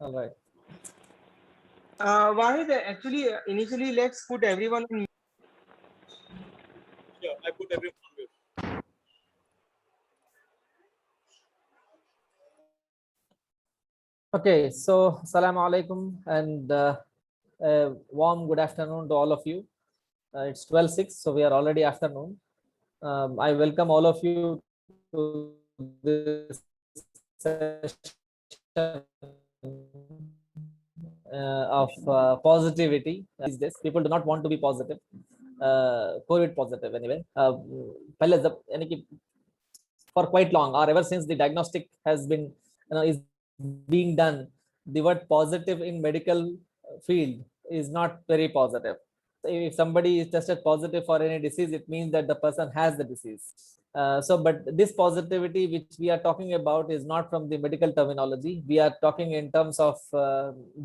All right. Wahid, actually, initially, let's put everyone on. Yeah, I put everyone on mute. Okay, so Assalamu alaikum and warm good afternoon to all of you. It's 12:06, so we are already afternoon. I welcome all of you to this session of positivity. These days, people do not want to be positive, COVID positive anyway. पहले जब यानी कि for quite long or ever since the diagnostic has been is being done, the word positive in medical field is not very positive. So if somebody is tested positive for any disease, it means that the person has the disease. But this positivity which we are talking about is not from the medical terminology. We are talking in terms of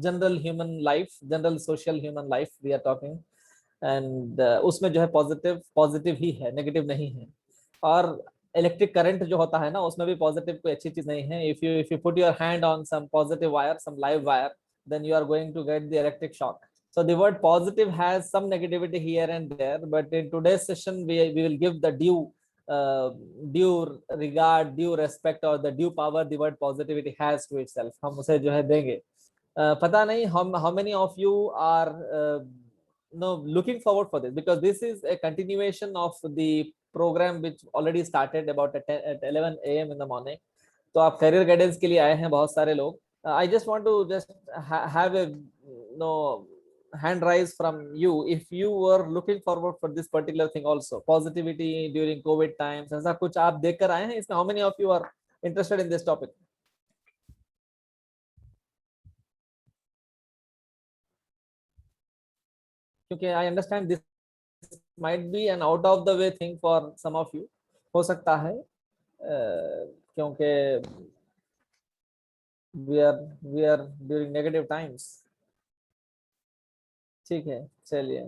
general human life, general social human life we are talking. And उसमें जो है positive ही है, negative नहीं है. और electric current जो होता है ना, उसमें भी पॉजिटिव कोई अच्छी चीज नहीं है. If you put your hand on some positive wire, some live wire, then you are going to get the electric shock. So the word positive has some negativity here and there, but in today's session we will give the due regard, due respect or the due power the word positivity has to itself. हम उसे जो है देंगे. पता नहीं how many of you are looking forward for this, because this is a continuation of the program which already started about at 11 a.m. in the morning. तो आप career guidance के लिए आए हैं बहुत सारे लोग. I just want to just have a hand rise from you if you were looking forward for this particular thing also, positivity during COVID times. ऐसा कुछ आप देख कर आए हैं इसमें? How many of you are interested in this topic? क्योंकि I understand this might be an out of the way thing for some of you. हो सकता है क्योंकि we are during negative times. ठीक है, चलिए.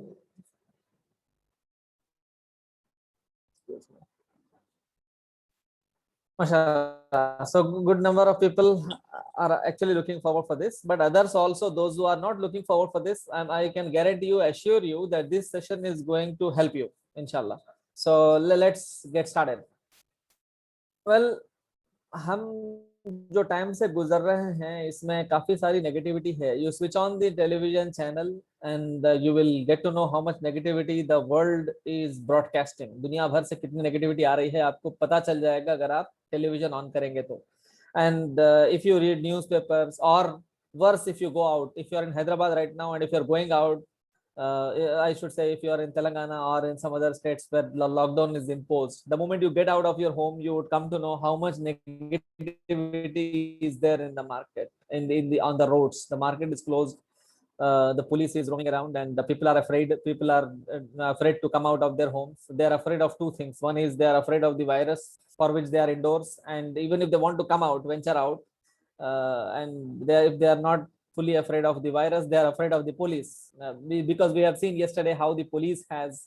So good number of people are actually looking forward for this, but others also, those who are not looking forward for this, and I can guarantee you, assure you that this session is going to help you, inshallah. So let's get started. Well, हम जो time से गुजर रहे हैं इसमें काफी सारी negativity है. You switch on the television channel and you will get to know how much negativity the world is broadcasting. दुनिया भर से कितनी नेगेटिविटी आ रही है आपको पता चल जाएगा अगर आप टेलीविजन ऑन करेंगे तो. And if you read newspapers or worse if you go out, if you are in Hyderabad right now and if you are going out, I should say if you are in Telangana or in some other states where the lockdown is imposed, the moment you get out of your home, you would come to know how much negativity is there in the market, in the on the roads. The market is closed. The police is roaming around, and the people are afraid. People are afraid to come out of their homes. They are afraid of two things. One is they are afraid of the virus for which they are indoors, and even if they want to come out, venture out, and if they are not fully afraid of the virus, they are afraid of the police, because we have seen yesterday how the police has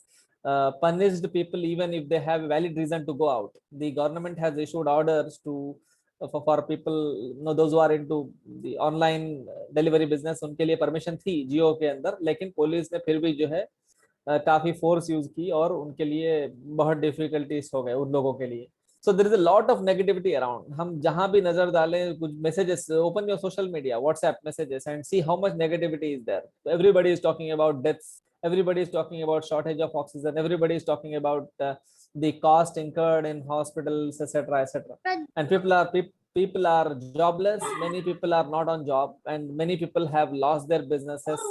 punished people even if they have a valid reason to go out. The government has issued orders to for people, those who are into the online delivery business, उनके लिए permission थी जियो के अंदर, लेकिन police ने फिर भी जो है काफी फोर्स यूज की और उनके लिए बहुत डिफिकल्टीज हो गए उन लोगों के लिए. So there is a lot of negativity around. हम जहां भी नजर डालें कुछ messages, open your social media, WhatsApp messages and see how much negativity is there. So everybody is talking about deaths. Everybody is talking about shortage of oxygen. Everybody is talking about the cost incurred in hospitals, etc., etc. And people are jobless. Many people are not on job, and many people have lost their businesses.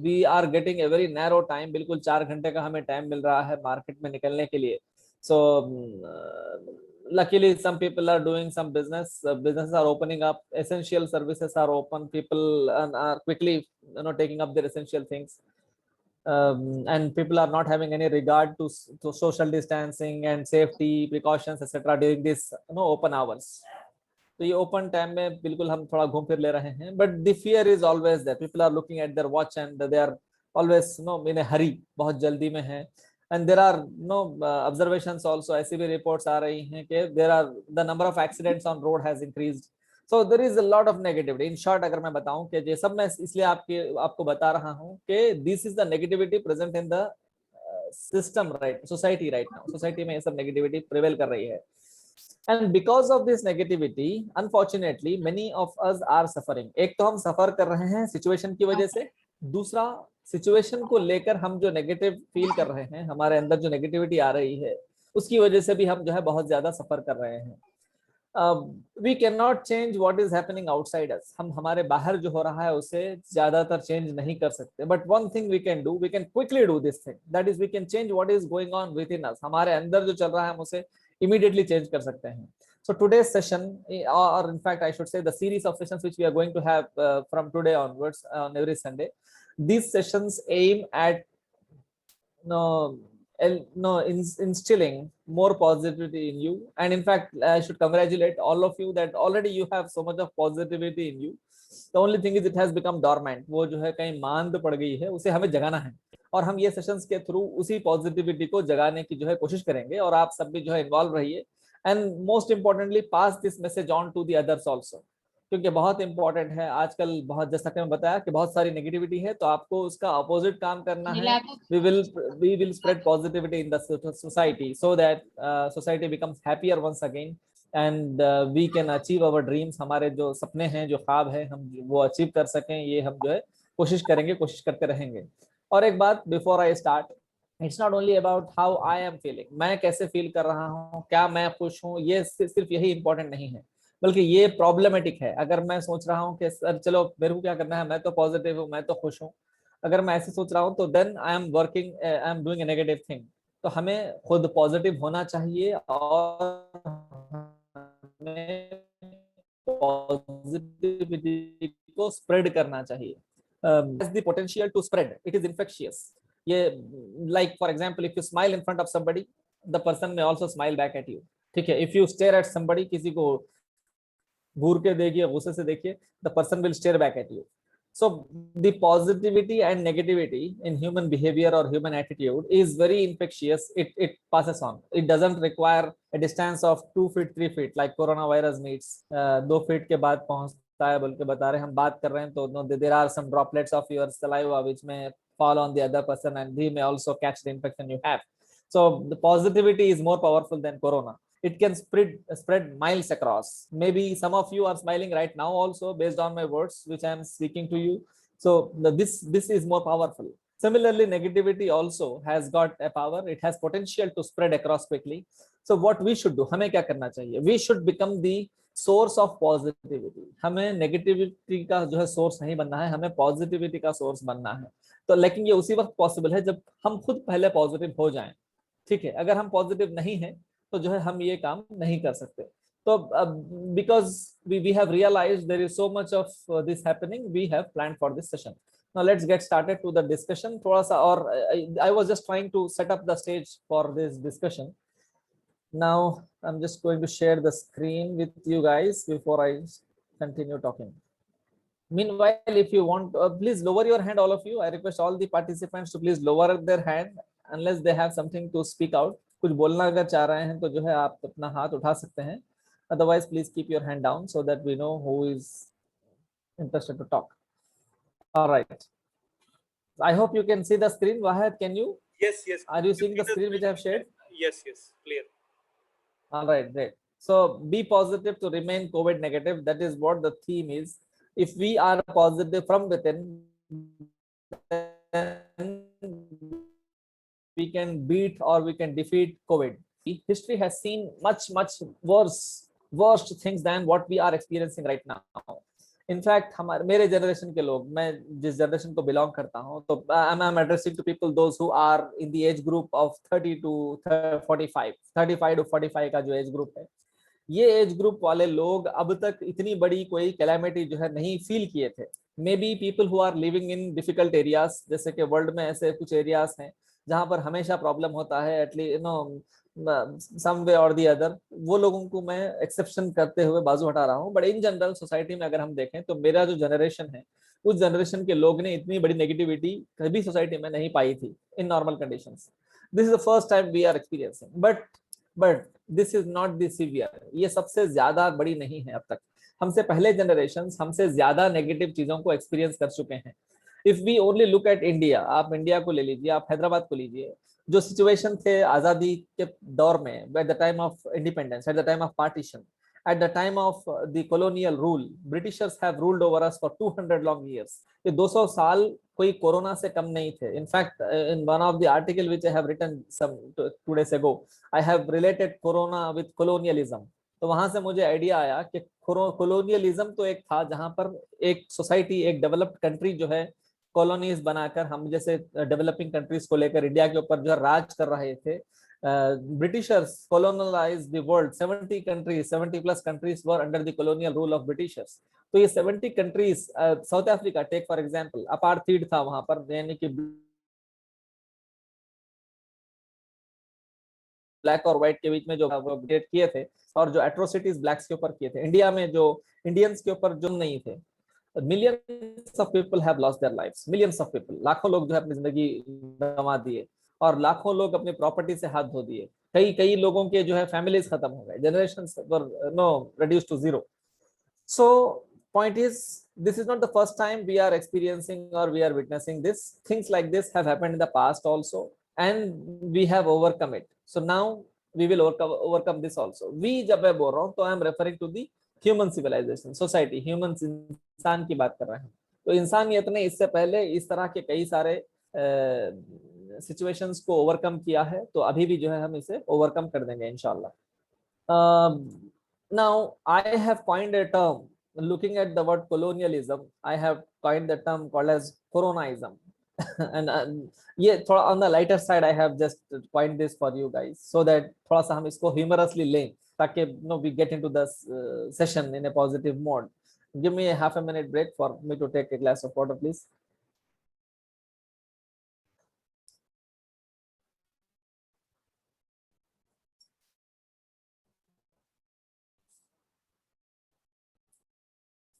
We are getting a very narrow time. बिल्कुल 4 घंटे का हमें time मिल रहा है market में निकलने के लिए. So luckily some people are doing some businesses are opening up, essential services are open, people are quickly taking up their essential things, and people are not having any regard to social distancing and safety precautions etc during this open hours. तो ये open time में बिल्कुल हम थोड़ा घूम फिर ले रहे हैं, but the fear is always there. People are looking at their watch and they are always in a hurry, बहुत जल्दी में है. And there are observations also, ऐसी भी reports आ रही हैं कि there are the number of accidents on road has increased. So there is a lot of negativity. In short, अगर मैं बताऊं कि ये सब मैं इसलिए आपको बता रहा हूं कि this is the negativity present in the system right, society right now. Society में ये सब negativity prevail कर रही है. And because of this negativity, unfortunately, many of us are suffering. एक तो हम सफर कर रहे हैं सिचुएशन की वजह से, दूसरा सिचुएशन को लेकर हम जो नेगेटिव फील कर रहे हैं, हमारे अंदर जो नेगेटिविटी आ रही है, उसकी वजह से भी हम जो है बहुत ज्यादा सफर कर रहे हैं. We can not change what is happening outside us. हम हमारे बाहर जो हो रहा है उसे ज्यादातर चेंज नहीं कर सकते. But one thing we can do, we can quickly do this thing, that is we can change what is going on within us. हमारे अंदर जो चल रहा है हम उसे immediately change कर सकते हैं. So today's session, or in fact I should say the series of sessions which we are going to have from today onwards on every Sunday, these sessions aim at instilling more positivity in you. And in fact I should congratulate all of you that already you have so much of positivity in you. The only thing is it has become dormant. वो जो है कहीं मांद पड़ गई है, उसे हमें जगाना है. और हम ये सेशंस के थ्रू उसी पॉजिटिविटी को जगाने की जो है कोशिश करेंगे. और आप सब भी जो है इन्वॉल्व रहिए. And most importantly pass this message on to the others also, क्योंकि बहुत इंपॉर्टेंट है. आजकल बहुत, जैसा कि मैं बताया कि बहुत सारी नेगेटिविटी है, तो आपको उसका अपोजिट काम करना है. We will spread positivity in the society so that society becomes happier once again. And we can achieve our dreams. हमारे जो सपने हैं, जो ख्वाब है, हम वो अचीव कर सकें, ये हम जो है कोशिश करेंगे, कोशिश करते रहेंगे. और एक बात before I start, it's not only about how I am feeling, मैं कैसे फील कर रहा हूँ, क्या मैं खुश हूँ, ये सिर्फ यही इंपॉर्टेंट नहीं है, बल्कि ये प्रॉब्लमेटिक है. अगर मैं सोच रहा हूँ कि सर चलो मेरे को क्या करना है, मैं तो पॉजिटिव हूँ, मैं तो खुश हूँ, अगर मैं ऐसे सोच रहा हूँ तो then I am working, I am doing a negative thing. तो हमें खुद पॉजिटिव होना चाहिए और हमें पॉजिटिविटी को स्प्रेड करना चाहिए. has the potential to spread. It is infectious. ये like for example, if you smile in front of somebody, the person may also smile back at you. ठीक है. If you stare at somebody, किसी को घूर के देखिए, गुस्से से देखिए, the person will stare back at you. So the positivity and negativity in human behavior or human attitude is very infectious. It passes on. It doesn't require a distance of 2 feet 3 feet like coronavirus needs. 2 feet के बाद पहुंचता है बोल के बता रहे हैं. हम बात कर रहे हैं तो no, there are some droplets of your saliva which may fall on the other person and he may also catch the infection you have. So the positivity is more powerful than corona. It can spread miles across. Maybe some of you are smiling right now also based on my words which I am speaking to you. So this is more powerful. Similarly, negativity also has got a power. It has potential to spread across quickly. So what we should do, हमें क्या करना चाहिए? We should become the source of positivity. हमें negativity का जो है source नहीं बनना है, हमें positivity का source बनना है. तो लेकिन ये उसी वक्त पॉसिबल है जब हम खुद पहले पॉजिटिव हो जाएं. ठीक है. अगर हम पॉजिटिव नहीं हैं तो जो है हम ये काम नहीं कर सकते. तो because we have realised there is so much of this happening, we have planned for this session. Now let's get started to the discussion. थोड़ा सा और I was just trying to set up the stage for this discussion. Now I am just going to share the screen with you guys before I continue talking. Meanwhile, if you want, please lower your hand, all of you. I request all the participants to please lower their hand unless they have something to speak out. कुछ बोलना अगर चाह रहे हैं तो जो है आप अपना हाथ उठा सकते हैं. Otherwise, please keep your hand down so that we know who is interested to talk. All right. I hope you can see the screen. Wahid, can you? Yes. Are you seeing the screen which I have shared? Yes, clear. All right, great. So be positive to remain COVID negative. That is what the theme is. If we are positive from within, then we can beat or we can defeat COVID. History has seen much worst things than what we are experiencing right now. In fact, मेरे generation के लोग, मैं जिस generation को belong करता हूँ, तो I'm addressing to people those who are in the age group of 30 to 45, 35 to 45 का जो age group है, ये एज ग्रुप वाले लोग अब तक इतनी बड़ी कोई कैलामिटी जो है नहीं फील किए थे. Maybe people who are living in difficult areas, जैसे कि वर्ल्ड में ऐसे कुछ एरियाज हैं जहां पर हमेशा प्रॉब्लम होता है, एटलीस्ट सम वे और दी अदर. वो लोगों को मैं एक्सेप्शन करते हुए बाजू हटा रहा हूँ. बट इन जनरल सोसाइटी में अगर हम देखें तो मेरा जो जनरेशन है, उस जनरेशन के लोग ने इतनी बड़ी नेगेटिविटी कभी सोसाइटी में नहीं पाई थी in normal conditions. This is the first time we are experiencing. But this is not the severe. ये सबसे ज्यादा बड़ी नहीं है अब तक. हमसे पहले जनरेशंस हमसे ज्यादा नेगेटिव चीजों को एक्सपीरियंस कर चुके हैं। If we only look at India, आप इंडिया को ले लीजिए, आप हैदराबाद को लीजिए, जो सिचुएशन थे आजादी के दौर में, at the time of independence, at the time of partition, at the time of the colonial rule, Britishers have ruled over us for 200 long years. ये 200 साल कोई कोरोना से कम नहीं थे. In fact, in one of the article which I have written some 2 days ago, I have related corona with colonialism. तो वहां से मुझे आइडिया आया कि colonialism तो एक था जहां पर एक सोसाइटी, एक डेवलप्ड कंट्री जो है कॉलोनीज बनाकर हम जैसे डेवलपिंग कंट्रीज को लेकर इंडिया के ऊपर जो है राज कर रहे थे. Britishers colonized the world. 70 countries, 70 plus countries were under the colonial rule of Britishers. तो ये 70 countries, South Africa take for example, apartheid था वहां पर, यानी कि ब्लैक और व्हाइट के बीच में जो क्रिएट किए थे और जो एट्रोसिटीज ब्लैक्स के ऊपर किए थे. इंडिया में जो इंडियंस के ऊपर जुर्म नहीं थे. Millions of people have lost their lives. Millions of people, लाखों लोग जो है अपनी जिंदगी गंवा दिए और लाखों लोग अपनी प्रॉपर्टी से हाथ धो दिए. कई कई लोगों के जो है फैमिलीज खत्म हो गए, generations were no reduced to zero. So point is, this is not the first time we are experiencing or we are witnessing this. Things like this have happened in the past also, and we have overcome it. So now we will overcome this also. We जब मैं बोल रहा हूँ तो I am referring to the human civilization, society, humans, इंसान की बात कर रहे हैं. तो इंसानियत ने इससे पहले इस तरह के कई सारे सिचुएशंस को ओवरकम किया है, तो अभी भी जो है हम इसे ओवरकम कर देंगे इंशाल्लाह. Now I have coined a term, looking at the word colonialism, I have coined the term called as coronaism. And ये थोड़ा on the lighter side I have just coined this for you guys, so that थोड़ा सा हम इसको humorously लें, ताकि we get into the session in a positive mode. Give me a half a minute break for me to take a glass of water, please.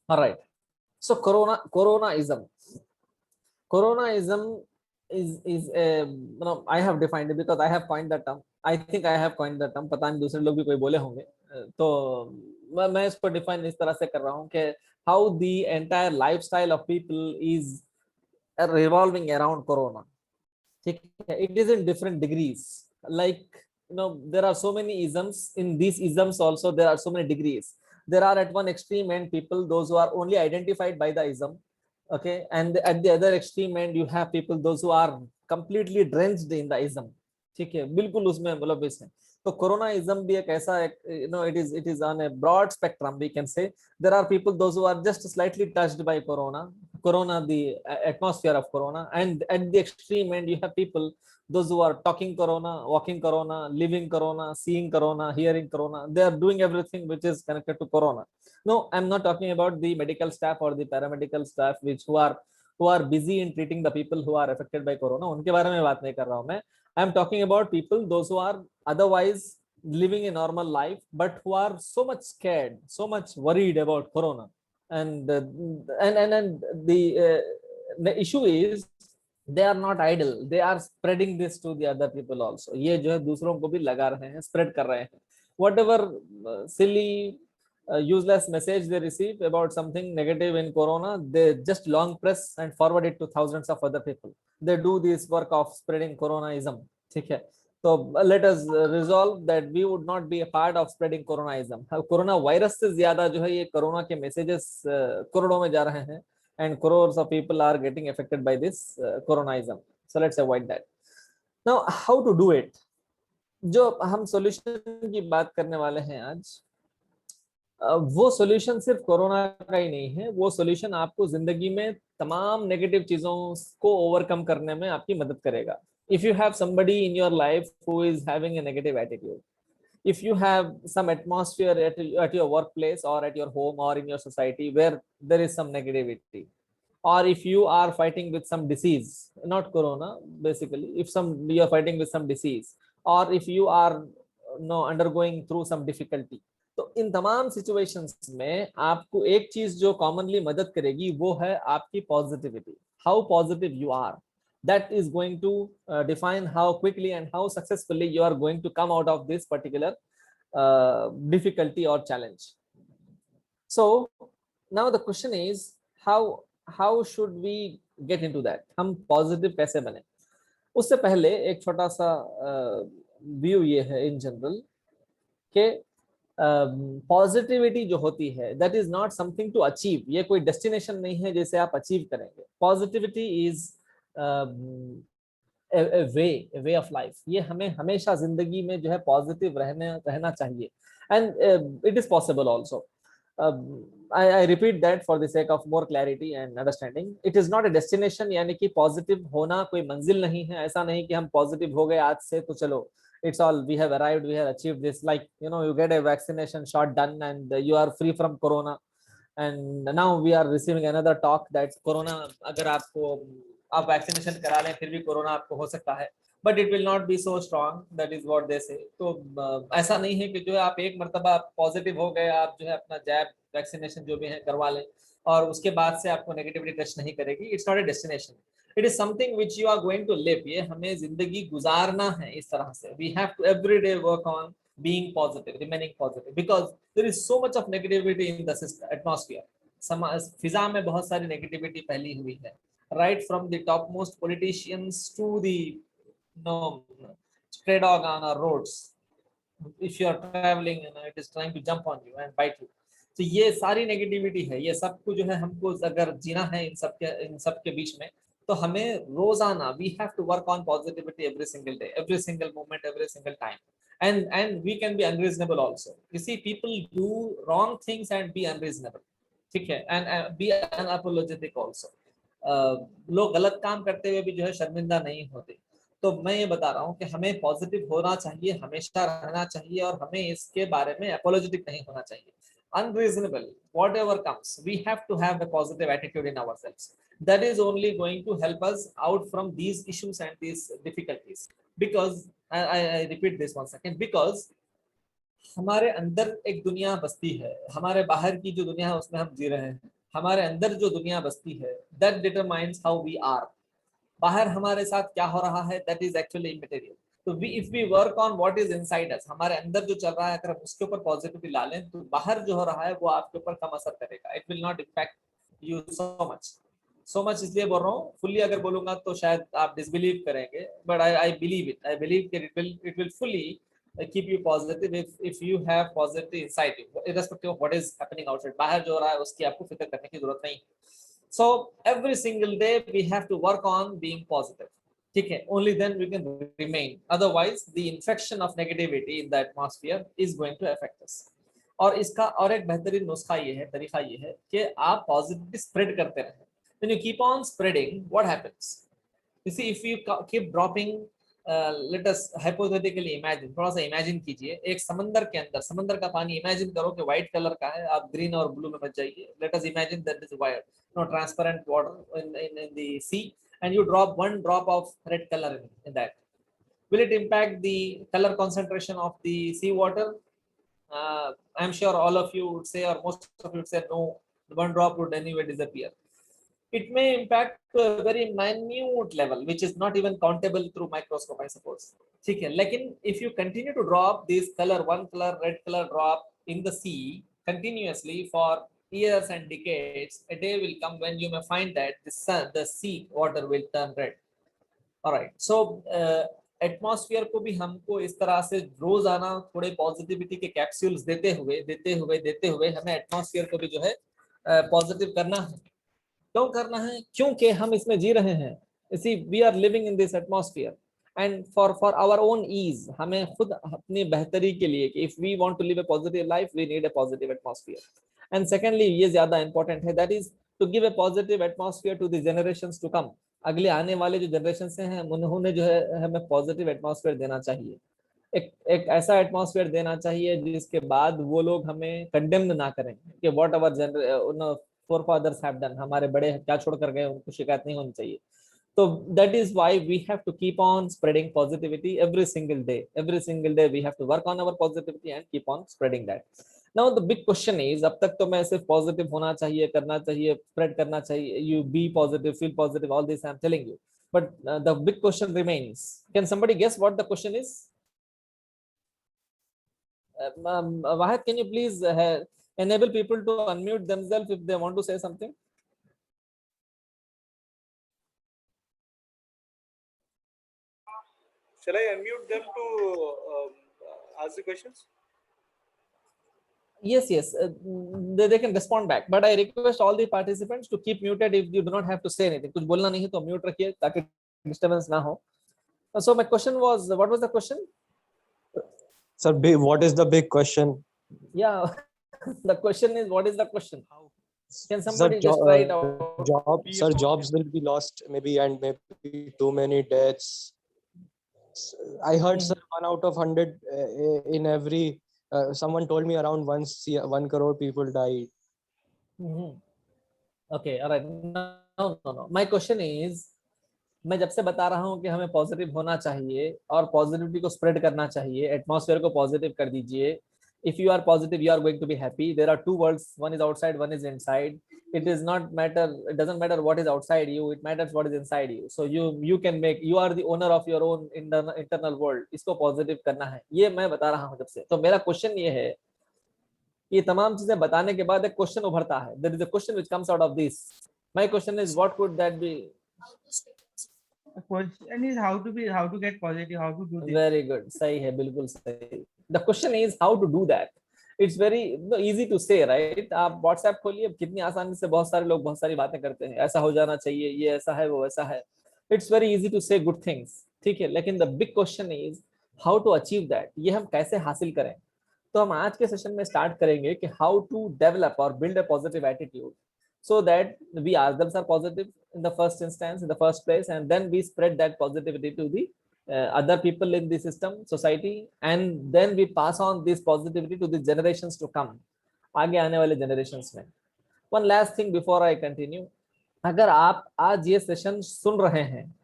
All right. So coronaism is a, I have defined it because I have coined the term. I think I have coined the term. पता नहीं दूसरे लोग भी कोई बोले होंगे. तो मैं इसको डिफाइन इस तरह से कर रहा हूँ कि how the entire lifestyle of people is revolving around corona. ठीक है. It is in different degrees. Like, there are so many isms. In these isms also there are so many degrees. There are at one extreme end people, those who are only identified by the ism, okay, and at the other extreme end you have people, those who are completely drenched in the ism. ठीक है, बिल्कुल उसमें मतलब इसमें. तो कोरोनाइज्म भी एक ऐसा एक, it is on a broad spectrum, we can say. There are people, those who are just slightly touched by corona, the atmosphere of corona, and at the extreme end you have people, those who are talking corona, walking corona, living corona, seeing corona, hearing corona. They are doing everything which is connected to corona. No, I'm not talking about the medical staff or the paramedical staff who are busy in treating the people who are affected by corona. उनके बारे में बात नहीं कर रहा हूँ मैं. I'm talking about people, those who are otherwise living a normal life, but who are so much scared, so much worried about corona. And the issue is, they are not idle. They are spreading this to the other people also. ये जो है दूसरों को भी लगा रहे हैं, spread कर रहे हैं. Whatever silly, useless message they receive about something negative in corona, they just long press and forward it to thousands of other people. They do this work of spreading coronaism. ठीक है. तो let us resolve that we would not be a part of spreading coronaism. Corona virus से ज्यादा जो है ये corona के messages करोड़ों में जा रहे हैं, and crores of people are getting affected by this coronaism. So let's avoid that. Now how to do it? जो हम सॉल्यूशन की बात करने वाले हैं आज, वो सॉल्यूशन सिर्फ कोरोना का ही नहीं है. वो सॉल्यूशन आपको जिंदगी में तमाम नेगेटिव चीजों को ओवरकम करने में आपकी मदद करेगा. If you have somebody in your life who is having a negative attitude, if you have some atmosphere at your workplace or at your home or in your society where there is some negativity, or if you are fighting with some disease, not corona basically, if you are fighting with some disease, or if you are undergoing through some difficulty, तो इन तमाम situations में आपको एक चीज जो commonly मदद करेगी वो है आपकी positivity. How positive you are, that is going to define how quickly and how successfully you are going to come out of this particular difficulty or challenge. So now the question is how should we get into that? हम positive कैसे बने? उससे पहले एक छोटा सा view ये है इन जनरल कि पॉजिटिविटी जो होती है that is not something to achieve. ये कोई डेस्टिनेशन नहीं है जैसे आप अचीव करेंगे. Positivity is way of life. ये हमें हमेशा जिंदगी में जो है पॉजिटिव रहना चाहिए. And it is possible also. I repeat that for the sake of more clarity and understanding. It is not a destination. यानी कि पॉजिटिव होना कोई मंजिल नहीं है. ऐसा नहीं कि हम पॉजिटिव हो गए आज से तो चलो it's all we have arrived, we have achieved this. Like, you know, you get a vaccination shot done and you are free from corona, and now we are receiving another talk that corona अगर आपको आप vaccination करा लें फिर भी corona आपको हो सकता है, but it will not be so strong. That is what they से. तो ऐसा नहीं है कि जो है आप एक मर्तबा पॉजिटिव हो गए आप जो है अपना जैब वैक्सीनेशन जो भी है करवा लें और उसके बाद से आपको नेगेटिविटी टच नहीं करेगी. It's not a destination. It is something which you are going to live. ये हमें जिंदगी गुजारना है इस तरह से. We have to every day work on being positive, remaining positive, because there is so much of negativity in the system, atmosphere. फिजा में बहुत सारी नेगेटिविटी फैली हुई है. Right from the topmost politicians to the stray dog on our roads. If you are traveling, it is trying to jump on you and bite you. तो ये सारी negativity है. ये सबको जो है हमको अगर जीना है इन सब के बीच में तो हमें रोजाना we have to work on positivity every single day, every single moment, every single time. And we can be unreasonable also. You see, people do wrong things and be unreasonable. ठीक है. And be unapologetic also. लोग गलत काम करते हुए भी जो है शर्मिंदा नहीं होते. तो मैं ये बता रहा हूँ कि हमें पॉजिटिव होना चाहिए, हमेशा रहना चाहिए और हमें इसके बारे में अपोलोजेटिक नहीं होना चाहिए. Unreasonable, whatever comes, we have to have a positive attitude in ourselves. That is only going to help us out from these issues and these difficulties. Because I repeat this one second, because हमारे अंदर एक दुनिया बसती है, हमारे बाहर की जो दुनिया है उसमें हम जी रहे हैं. हमारे अंदर जो दुनिया बसती है that determines how we are. बाहर हमारे साथ क्या हो रहा है that is actually immaterial. तो if we work on what is inside us, हमारे अंदर जो चल रहा है अगर हम उसके ऊपर पॉजिटिविटी ला लें तो बाहर जो हो रहा है वो आपके ऊपर कम असर करेगा. It will not impact you so much इसलिए बोल रहा हूँ. फुल्ली अगर बोलूंगा तो शायद आप डिसबिलीव करेंगे, but I believe it. I believe it will fully keep you positive if you have positivity inside you, irrespective of what is happening outside. बाहर जो हो रहा है उसकी आपको फिक्र करने की जरूरत नहीं. So every single day we have to work on being positive. ठीक है. Only then we can remain. Otherwise, the infection of negativity in the atmosphere is going to affect us. और इसका और एक बेहतरीन नुस्खा ये है, तरीका ये है कि आप पॉजिटिविटी स्प्रेड करते रहें. When you keep on spreading, what happens? You see, if you keep dropping, let us hypothetically imagine, थोड़ा सा imagine कीजिए एक समंदर के अंदर. समंदर का पानी imagine करो कि white color का है, आप green और blue में मत जाइए. Let us imagine that this is white, transparent water in the sea, and you drop one drop of red color in that. Will it impact the color concentration of the sea water? I'm sure all of you would say, or most of you would say, no, one drop would anyway disappear. It may impact to a very minute level, which is not even countable through microscope, I suppose. ठीक है. लेकिन if you continue to drop this color, one color, red color drop in the sea continuously for years and decades, a day will come when you may find that the sea water will turn red. All right. So atmosphere को भी हमको इस तरह से रोजाना थोड़े positivity के capsules देते हुए हमें एटमॉस्फेयर को भी जो है पॉजिटिव करना है. क्यों करना है? क्योंकि हम इसमें जी रहे हैं. इसी we are living in this atmosphere and for our own ease, हमें खुद अपनी बेहतरी के लिए कि if we want to live a positive life we need a positive atmosphere. And secondly, ये ज्यादा इंपॉर्टेंट है, that is to give a positive atmosphere to the generations to come. अगले आने वाले जो जनरेशन हैं उन्होंने जो है हमें पॉजिटिव एटमॉस्फेयर देना चाहिए. एक ऐसा एटमॉस्फेयर देना चाहिए जिसके बाद वो लोग हमें कंडेम्न ना करें कि what ever forefathers have done, हमारे बड़े क्या छोड़ कर गए उनको शिकायत नहीं होनी चाहिए. So that is why we have to keep on spreading positivity every single day. Every single day we have to work on our positivity and keep on spreading that. Now the big question is, अब तक तो मैं सिर्फ positive होना चाहिए, करना चाहिए, spread करना चाहिए, you be positive, feel positive, all this I am telling you. But the big question remains. Can somebody guess what the question is? Wahid, can you please enable people to unmute themselves if they want to say something. Shall I unmute them to ask the questions? Yes, yes, they can respond back, but I request all the participants to keep muted if you do not have to say anything. कुछ बोलना नहीं है तो mute रखिए ताकि disturbance ना हो. So my question was, what was the question? Sir, what is the big question? Yeah, the question is, what is the question? Can Sir, somebody just write it out? sir, jobs will be lost maybe, and maybe too many deaths. I heard, sir, 1 out of 100 in every. Someone told me around 1 crore people died. Okay, all right. No. My question is, मैं जब से बता रहा हूँ कि हमें positive होना चाहिए और पॉजिटिविटी को स्प्रेड करना चाहिए, एटमॉस्फेयर को पॉजिटिव कर दीजिए. If you are positive, you are going to be happy. There are two worlds, one is outside, one is inside. It doesn't matter what is outside you, it matters what is inside you. So you can make, you are the owner of your own internal world. इसको positive करना है, ये मैं बता रहा हूँ जब से. तो मेरा क्वेश्चन ये है, ये तमाम चीजें बताने के बाद एक क्वेश्चन उभरता है. There is a question which comes out of this. My question is, what could that be? The question is how to get positive, how to do this. Very good. सही है, बिल्कुल सही. The question is how to do that. It's very easy to say, right? आप WhatsApp खोलिए, कितनी आसानी से बहुत सारे लोग बहुत सारी बातें करते हैं. ऐसा हो जाना चाहिए, ये ऐसा है, वो ऐसा है. It's very easy to say good things. ठीक है, लेकिन the big question is how to achieve that. ये हम कैसे हासिल करें? तो हम आज के सेशन में स्टार्ट करेंगे कि how to develop or build a positive attitude, so that we ourselves are positive in the first instance, in the first place, and then we spread that positivity to the other people in the system, society, and then we pass on this positivity to the generations to come, आगे आने वाले generations में. One last thing before I continue, अगर आप आज ये session सुन रहे हैं,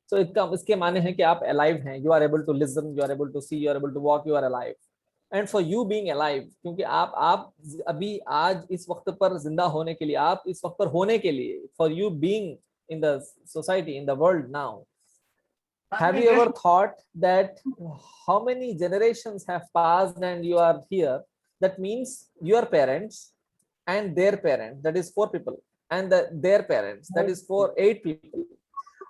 तो इसके माने हैं कि आप alive हैं, you are able to listen, you are able to see, you are able to walk, you are alive. And for you being alive, क्योंकि आप अभी आज इस वक्त पर जिंदा होने के लिए, आप इस वक्त पर होने के लिए, for you being in the society, in the world now, have you ever thought that how many generations have passed and you are here? That means your parents and their parents, that is 4 people, and their parents, that is 8 people.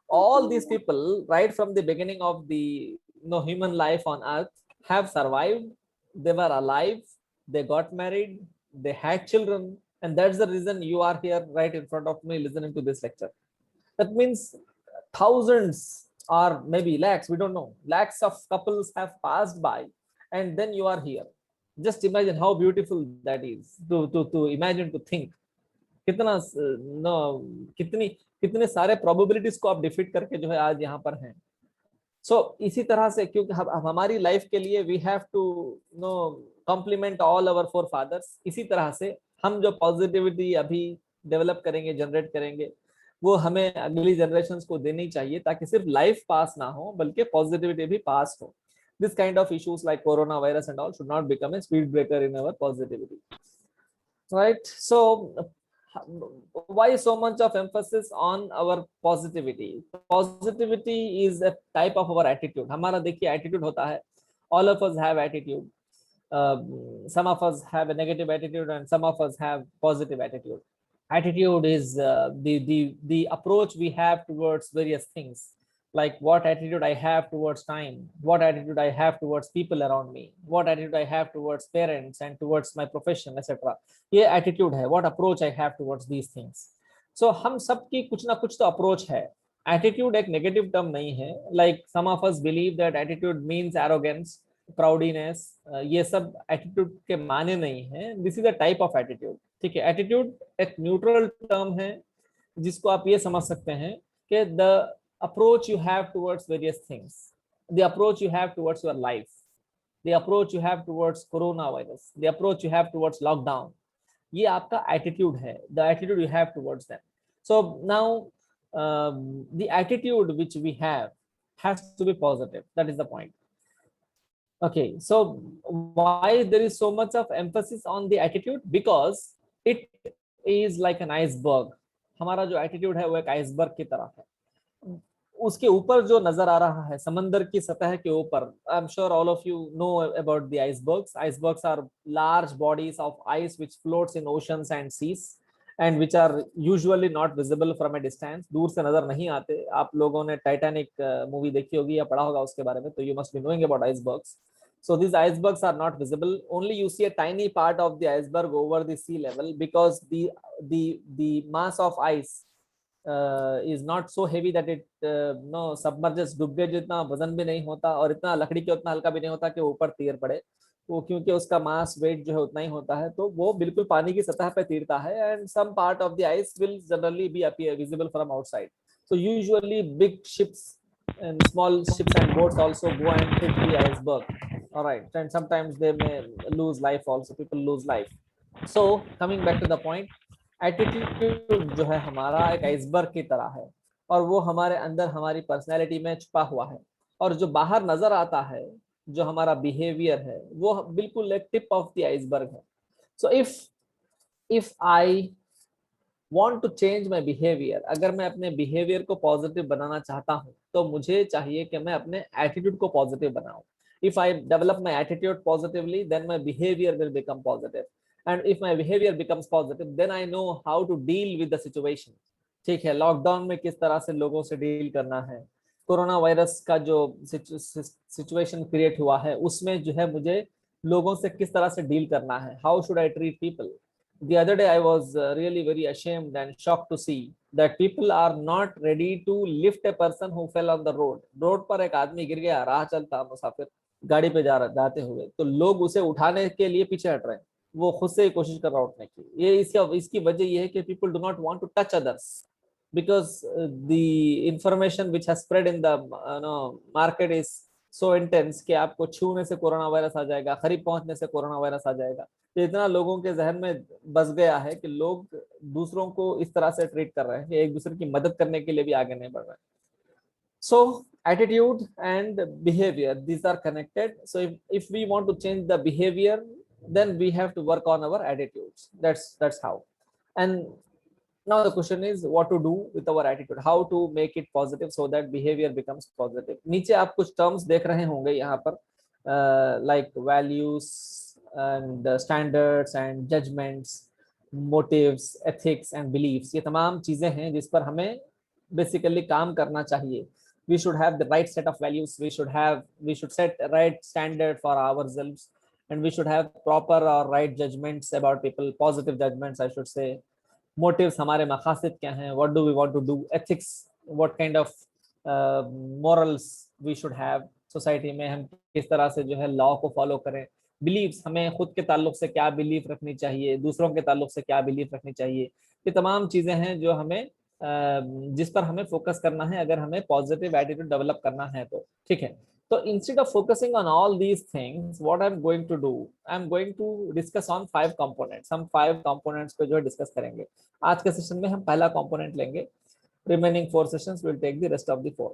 All these people, right from the beginning of the human life on earth, have survived. They were alive, they got married, they had children, and that's the reason you are here right in front of me listening to this lecture. That means thousands or maybe lakhs, we don't know, lakhs of couples have passed by, and then you are here. Just imagine how beautiful that is to imagine, to think. कितना कितने सारे probabilities को आप defeat करके जो है आज यहाँ पर हैं. So इसी तरह से, क्योंकि हमारी लाइफ के लिए we have to compliment all our forefathers. इसी तरह से हम जो पॉजिटिविटी अभी डेवलप करेंगे, जनरेट करेंगे, वो हमें अगली जनरेशंस को देनी चाहिए, ताकि सिर्फ लाइफ पास ना हो बल्कि पॉजिटिविटी भी पास हो. This kind of issues like corona virus and all should not become a speed breaker in our positivity, right? So why so much of emphasis on our positivity? Positivity is a type of our attitude. हमारा देखिए attitude होता है. All of us have attitude. Some of us have a negative attitude and some of us have positive attitude. Attitude is the approach we have towards various things, like what attitude I have towards time, what attitude I have towards people around me, what attitude I have towards parents and towards my profession, etc. ये attitude है, what approach I have towards these things. So हम सबकी कुछ ना कुछ तो approach है. Attitude एक negative term नहीं है. Like some of us believe that attitude means arrogance, proudiness. ये सब attitude के माने नहीं है. This is a type of attitude. ठीक है, attitude एक neutral term है, जिसको आप ये समझ सकते हैं कि the approach you have towards various things, the approach you have towards your life, the approach you have towards coronavirus, the approach you have towards lockdown, ये आपका attitude है, the attitude you have towards them. So now the attitude which we have has to be positive. That is the point. Okay, so why there is so much of emphasis on the attitude? Because it is like an iceberg. हमारा जो attitude है वो एक iceberg की तरह है. उसके ऊपर जो नजर आ रहा है समंदर की सतह के ऊपर, I am sure all of you know about the icebergs. Icebergs are large bodies of ice which floats in oceans and seas and which are usually not visible from a distance. दूर से नजर नहीं आते. आप लोगों ने Titanic movie देखी होगी या पढ़ा होगा उसके बारे में, तो you must be knowing about icebergs. So these icebergs are not visible. Only you see a tiny part of the iceberg over the sea level because the mass of ice is not so heavy that it no submerges. डूबे जितना वजन भी नहीं होता और इतना लकड़ी के उतना हल्का भी नहीं होता कि ऊपर तीर पड़े. वो क्योंकि उसका मास वेट जो है उतना ही होता है, तो वो बिल्कुल पानी की सतह पे तीरता है. And some part of the ice will generally be appear visible from outside. So usually big ships and small ships and boats also go and hit the iceberg. All right, and sometimes they may lose life also. People lose life. So coming back to the point, attitude जो है हमारा एक iceberg की तरह है और वो हमारे अंदर हमारी पर्सनैलिटी में छुपा हुआ है. और जो बाहर नजर आता है, जो हमारा बिहेवियर है, वो बिल्कुल एक टिप ऑफ द आइसबर्ग है. So if I want to change my behavior, अगर मैं अपने बिहेवियर को पॉजिटिव बनाना चाहता हूं तो मुझे चाहिए कि मैं अपने एटीट्यूड को पॉजिटिव बनाऊं. If I develop my attitude positively, then my behavior will become positive. And if my behavior becomes positive, then I know how to deal with the situation. ठीक है, लॉकडाउन में किस तरह से लोगों से डील करना है, कोरोना वायरस का जो सिचुएशन क्रिएट हुआ है उसमें जो है मुझे लोगों से किस तरह से डील करना है. How should I treat people. The other day I was really very ashamed and shocked to see that people are not ready to lift a person who fell on the road. Road पर एक आदमी गिर गया, राह चलता मुसाफिर गाड़ी पे जाते हुए, तो लोग उसे उठाने के लिए पीछे हट रहे हैं, वो खुद से ही कोशिश कर रहा है उठने की. ये इसकी वजह ये है कि people do not want to touch others because the information which has spread in the market is so intense कि आपको छूने से कोरोना वायरस आ जाएगा, करीब पहुंचने से कोरोना वायरस आ जाएगा. तो इतना लोगों के जहन में बस गया है कि लोग दूसरों को इस तरह से ट्रीट कर रहे हैं कि एक दूसरे की मदद करने के लिए भी आगे नहीं बढ़ रहे हैं. So attitude and behavior, these are connected. So if we want to change the behavior, then we have to work on our attitudes. That's how. And now the question is what to do with our attitude, how to make it positive so that behavior becomes positive. नीचे आप कुछ terms देख रहे होंगे यहाँ पर, like values and standards and judgments, motives, ethics and beliefs. ये तमाम चीजें हैं जिस पर हमें बेसिकली काम करना चाहिए. We should have the right set of values. We should set a right standard for ourselves, and we should have proper or right judgments about people, positive judgments I should say. Motives, हमारे मकासद क्या हैं, what do we want to do. Ethics, what kind of morals we should have. Society में हम किस तरह से जो है लॉ को फॉलो करें. बिलीव्स, हमें खुद के ताल्लुक से क्या बिलीफ रखनी चाहिए, दूसरों के ताल्लुक से क्या बिलीफ रखनी चाहिए. ये तमाम चीजें हैं जो हमें जिस पर हमें फोकस करना है अगर हमें पॉजिटिव एटीट्यूड डेवलप करना है तो. ठीक है, तो instead of focusing on all these things, what I am going to do, I am going to discuss on 5 components. हम 5 कंपोनेंट्स को जो है डिस्कस करेंगे. आज के सेशन में हम पहला कंपोनेंट लेंगे. Remaining 4 sessions will take the rest of the 4.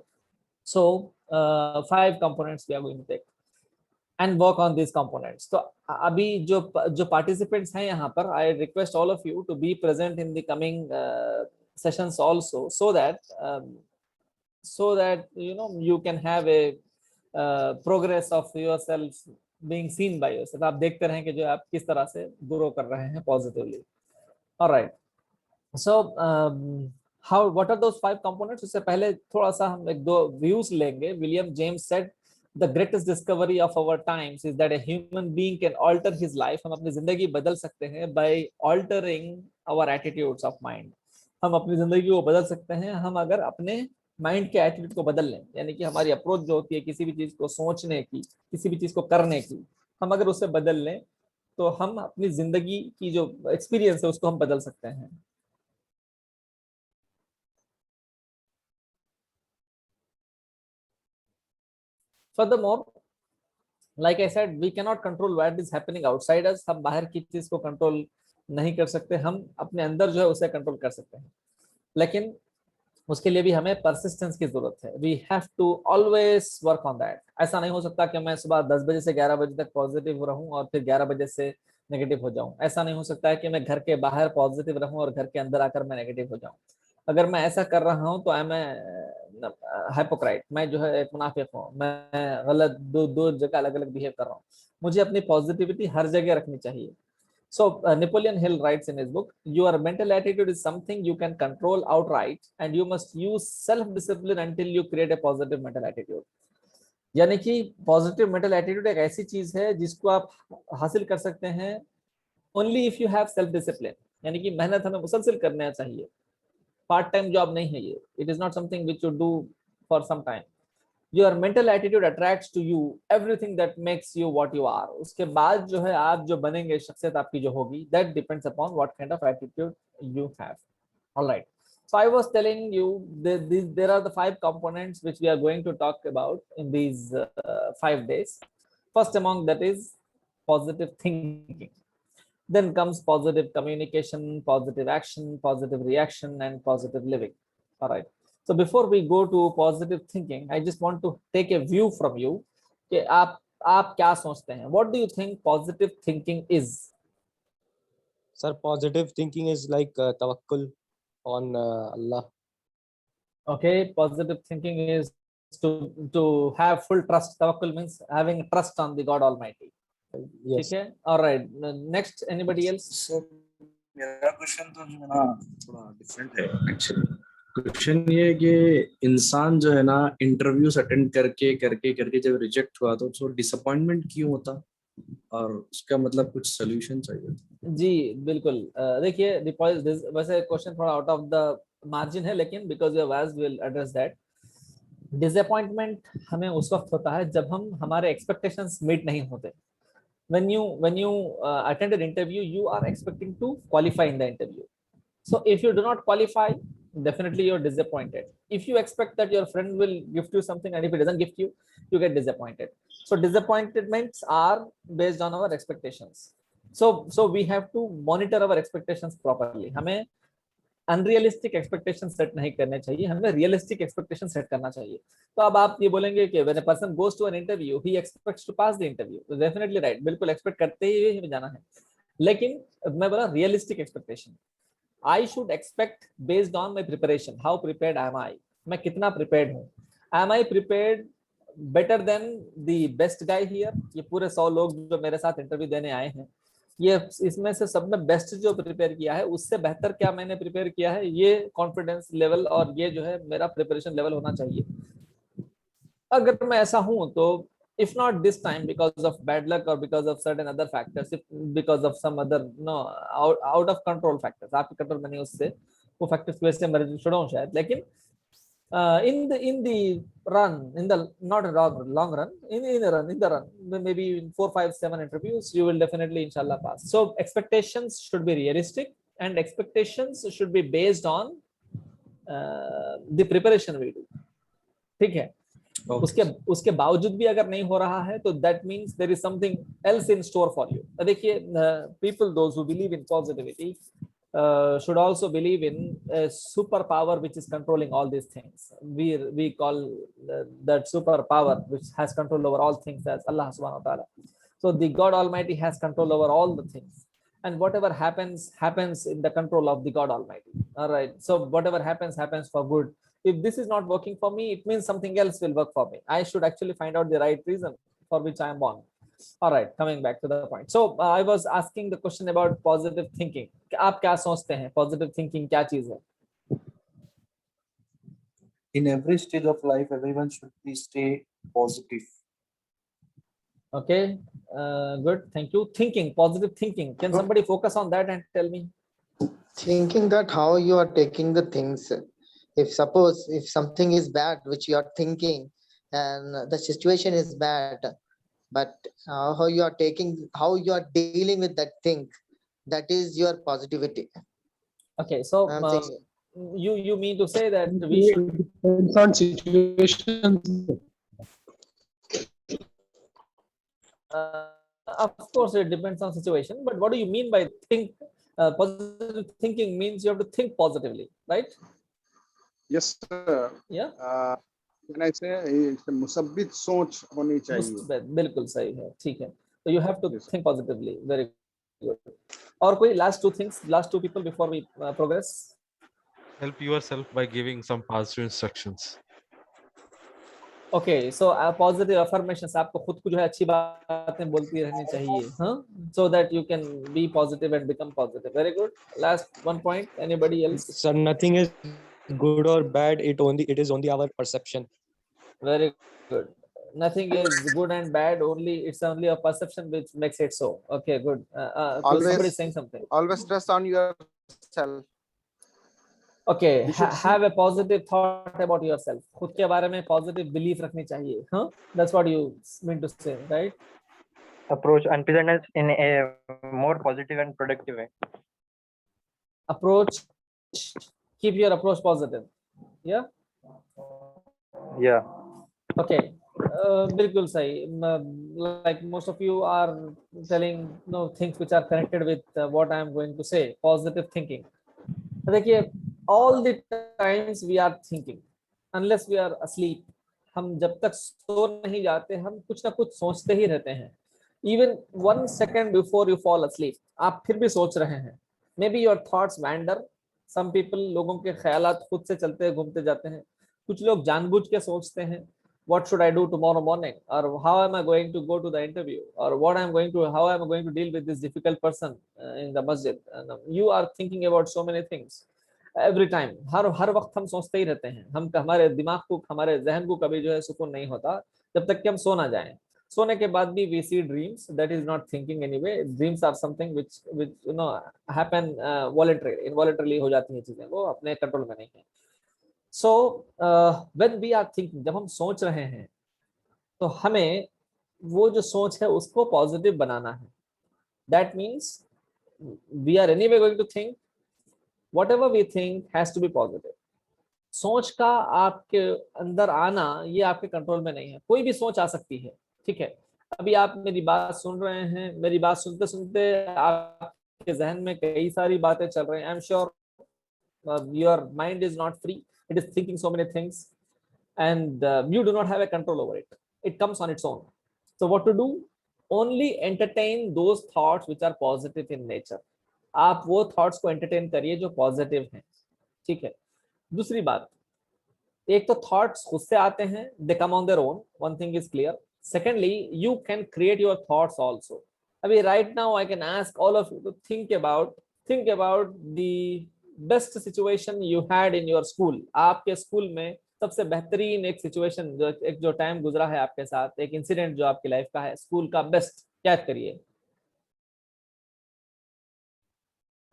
So 5 components we are going to take and work on these components. तो अभी जो participants हैं यहाँ पर, I request all of you to be present in the coming sessions also, so that you can have a progress of yourself being seen by yourself. आप देखते रहें कि जो आप किस तरह से grow कर रहे हैं positively. All right. So what are those 5 components? उससे पहले थोड़ा सा हम 1-2 views लेंगे. William James said the greatest discovery of our times is that a human being can alter his life. हम अपनी जिंदगी बदल सकते हैं by altering our attitudes of mind. हम अपनी जिंदगी को बदल सकते हैं हम अगर अपने माइंड के एटीट्यूड को बदल लें. यानी कि हमारी अप्रोच जो होती है किसी भी चीज को सोचने की, किसी भी चीज को करने की, हम अगर उससे बदल लें तो हम अपनी जिंदगी की जो एक्सपीरियंस है उसको हम बदल सकते हैं. Furthermore, like I said, we cannot control what is happening outside us. हम बाहर की चीज को कंट्रोल नहीं कर सकते, हम अपने अंदर जो है उसे कंट्रोल कर सकते हैं. लेकिन उसके लिए भी हमें परसिस्टेंस की जरूरत है. We have to always work on that. ऐसा नहीं हो सकता कि मैं सुबह 10 बजे से 11 बजे तक पॉजिटिव रहूं और फिर 11 बजे से नेगेटिव हो जाऊं. ऐसा नहीं हो सकता है कि मैं घर के बाहर पॉजिटिव रहूं और घर के अंदर आकर मैं नेगेटिव हो जाऊं. अगर मैं ऐसा कर रहा हूँ तो मैं हाइपोक्राइट, मैं जो है एक मुनाफिक हूँ, मैं गलत, दो दो जगह अलग अलग बिहेव कर रहा हूँ। मुझे अपनी पॉजिटिविटी हर जगह रखनी चाहिए। So Napoleon Hill writes in his book, your mental attitude is something you can control outright and you must use self-discipline until you create a positive mental attitude. यानी कि पॉजिटिव मेंटल एटीट्यूड एक ऐसी चीज है जिसको आप हासिल कर सकते हैं only if you have self discipline, यानी कि मेहनत हमें मुसलसल करना चाहिए, पार्ट टाइम जॉब नहीं है ये, it is not something which you do for some time. Your mental attitude attracts to you everything that makes you what you are. उसके बाद जो है आप जो बनेंगे, शख्सियत आपकी जो होगी, that depends upon what kind of attitude you have. Alright, so I was telling you there are the 5 components which we are going to talk about in these 5 days. First among that is positive thinking, then comes positive communication, positive action, positive reaction, and positive living. All right, so before we go to positive thinking, I just want to take a view from you कि आप क्या सोचते हैं, what do you think positive thinking is? Sir, positive thinking is like tawakkul on Allah. Okay, positive thinking is to have full trust. Tawakkul means having trust on the God Almighty. Yes. ठीक है, all right, next anybody else? Sir मेरा question तो जो है ना थोड़ा different है actually. Question ये है कि इंसान जो है ना इंटरव्यूज अटेंड करके करके करके जब रिजेक्ट हुआ तो डिसअपॉइंटमेंट क्यों होता, और उसका मतलब कुछ सोल्यूशन चाहिए। जी बिल्कुल, देखिए वैसे क्वेश्चन थोड़ा आउट ऑफ द मार्जिन है, लेकिन because you have asked, will address that. Disappointment हमें उस वक्त होता है जब हम हमारे एक्सपेक्टेशंस मीट नहीं होते। when you attend an interview, you are expecting to qualify in the interview. So if you do not qualify, definitely you're disappointed. If you expect that your friend will gift you something and if it doesn't gift you, you get disappointed. So disappointments are based on our expectations. So we have to monitor our expectations properly. हमें unrealistic expectation set नहीं करने चाहिए, हमें realistic expectation set करना चाहिए। तो अब आप ये बोलेंगे कि when a person goes to an interview he expects to pass the interview, तो डेफिनेटली राइट, बिल्कुल एक्सपेक्ट करते ही जाना है। लेकिन मैं बोला realistic expectation, I should expect based on my preparation, how prepared am I, मैं कितना प्रिपेयर्ड हूँ, am I prepared better than the best guy here. ये पूरे 100 लोग जो मेरे साथ इंटरव्यू देने आए हैं, ये इसमें से सब में बेस्ट जो प्रिपेयर किया है उससे बेहतर क्या मैंने प्रिपेयर किया है, ये कॉन्फिडेंस लेवल और ये जो है मेरा प्रिपरेशन लेवल होना चाहिए। अगर मैं ऐसा हूं तो if not this time because of bad luck or because of certain other factors, if because of some other out of control factors, आपके कंट्रोल में नहीं, उससे वो फैक्टर्स की वजह से मैं छोड़ा हूं शायद, लेकिन in the run, in the not long run, in the run, maybe in 4 5 7 interviews, you will definitely inshallah pass. So expectations should be realistic and expectations should be based on the preparation we do. ठीक है, उसके बावजूद भी अगर नहीं हो रहा है तो that means there is something else in store for you. देखिए, people those who believe in positivity should also believe in a superpower which is controlling all these things. We call that superpower which has control over all things as Allah subhanahu wa ta'ala. So the God Almighty has control over all the things, and whatever happens in the control of the God Almighty. All right, so whatever happens for good. If this is not working for me, it means something else will work for me. I should actually find out the right reason for which I am born. All right, coming back to the point. So I was asking the question about positive thinking. आप क्या सोचते हैं positive thinking क्या चीज है? In every stage of life, everyone should be stay positive. Okay, good, thank you. Thinking, positive thinking. Can somebody focus on that and tell me? Thinking that how you are taking the things. If suppose if something is bad which you are thinking and the situation is bad, but how you are taking, how you are dealing with that thing, that is your positivity. Okay, so you mean to say that we should depends on situations. Of course it depends on situation, but what do you mean by think? Positive thinking means you have to think positively, right? Yes sir. Yeah, can I say मुसब्बित सोच होनी चाहिए। बिल्कुल सही है, ठीक है, so you have to Yes, think positively. Very good. और कोई last two things, last two people before we progress? help yourself by giving some positive instructions. Okay so positive affirmations, आपको खुद को जो है अच्छी बातें बोलती रहनी चाहिए, हाँ, so that you can be positive and become positive. Very good. Last one point, anybody else? Sir, nothing is good or bad. It is only our perception. Very good. Nothing is good and bad, only it's only a perception which makes it so. Okay, good. Somebody is saying something. Always stress on yourself. Okay, You should see- have a positive thought about yourself. खुद के बारे में positive belief रखनी चाहिए, हाँ? That's what you mean to say, right? Approach unpleasantness in a more positive and productive way. Approach, keep your approach positive. Yeah. Yeah. Okay. बिल्कुल सही. Like most of you are telling things which are connected with what I am going to say. Positive thinking. देखिए, all the times we are thinking, unless we are asleep. हम जब तक सो नहीं जाते, हम कुछ ना कुछ सोचते ही रहते हैं. Even 1 second before you fall asleep, आप फिर भी सोच रहे हैं. Maybe your thoughts wander. Some people, लोगों के ख्यालात खुद से चलते घूमते जाते हैं. कुछ लोग जानबूझ के सोचते हैं, what should I do tomorrow morning, or how am I going to go to the interview, or how am I going to deal with this difficult person in the masjid. You are thinking about so many things every time. हर वक्त हम सोचते ही रहते हैं. हमारे दिमाग को, हमारे जहन को कभी जो है सुकून नहीं होता जब तक कि हम सो ना जाएं. सोने के बाद भी we see dreams. That is not thinking anyway. Dreams are something which happen involuntarily हो जाती हैं चीजें, वो अपने कंट्रोल में नहीं है. So when we are thinking, जब हम सोच रहे हैं, तो हमें वो जो सोच है उसको पॉजिटिव बनाना है. That means we are anyway going to think. Whatever we think has to be positive. सोच का आपके अंदर आना ये आपके कंट्रोल में नहीं है. कोई भी सोच आ सकती है, ठीक है. अभी आप मेरी बात सुन रहे हैं, मेरी बात सुनते सुनते आपके जहन में कई सारी बातें चल रही हैं. आई am sure your mind is not free. It is thinking so many things, and you do not have a control over it. It comes on its own. So what to do? Only entertain those thoughts which are positive in nature. आप वो thoughts को entertain करिए जो positive हैं, ठीक है. दूसरी बात, एक तो थॉट्स खुद से आते हैं, they come on their own. One thing is clear. Secondly, you can create your thoughts also. अभी right now I can ask all of you to think about the best situation you had in your school. आपके school में सबसे बेहतरीन एक situation, जो time गुजरा है आपके साथ, एक इंसिडेंट जो आपकी लाइफ का है, स्कूल का बेस्ट, याद करिए.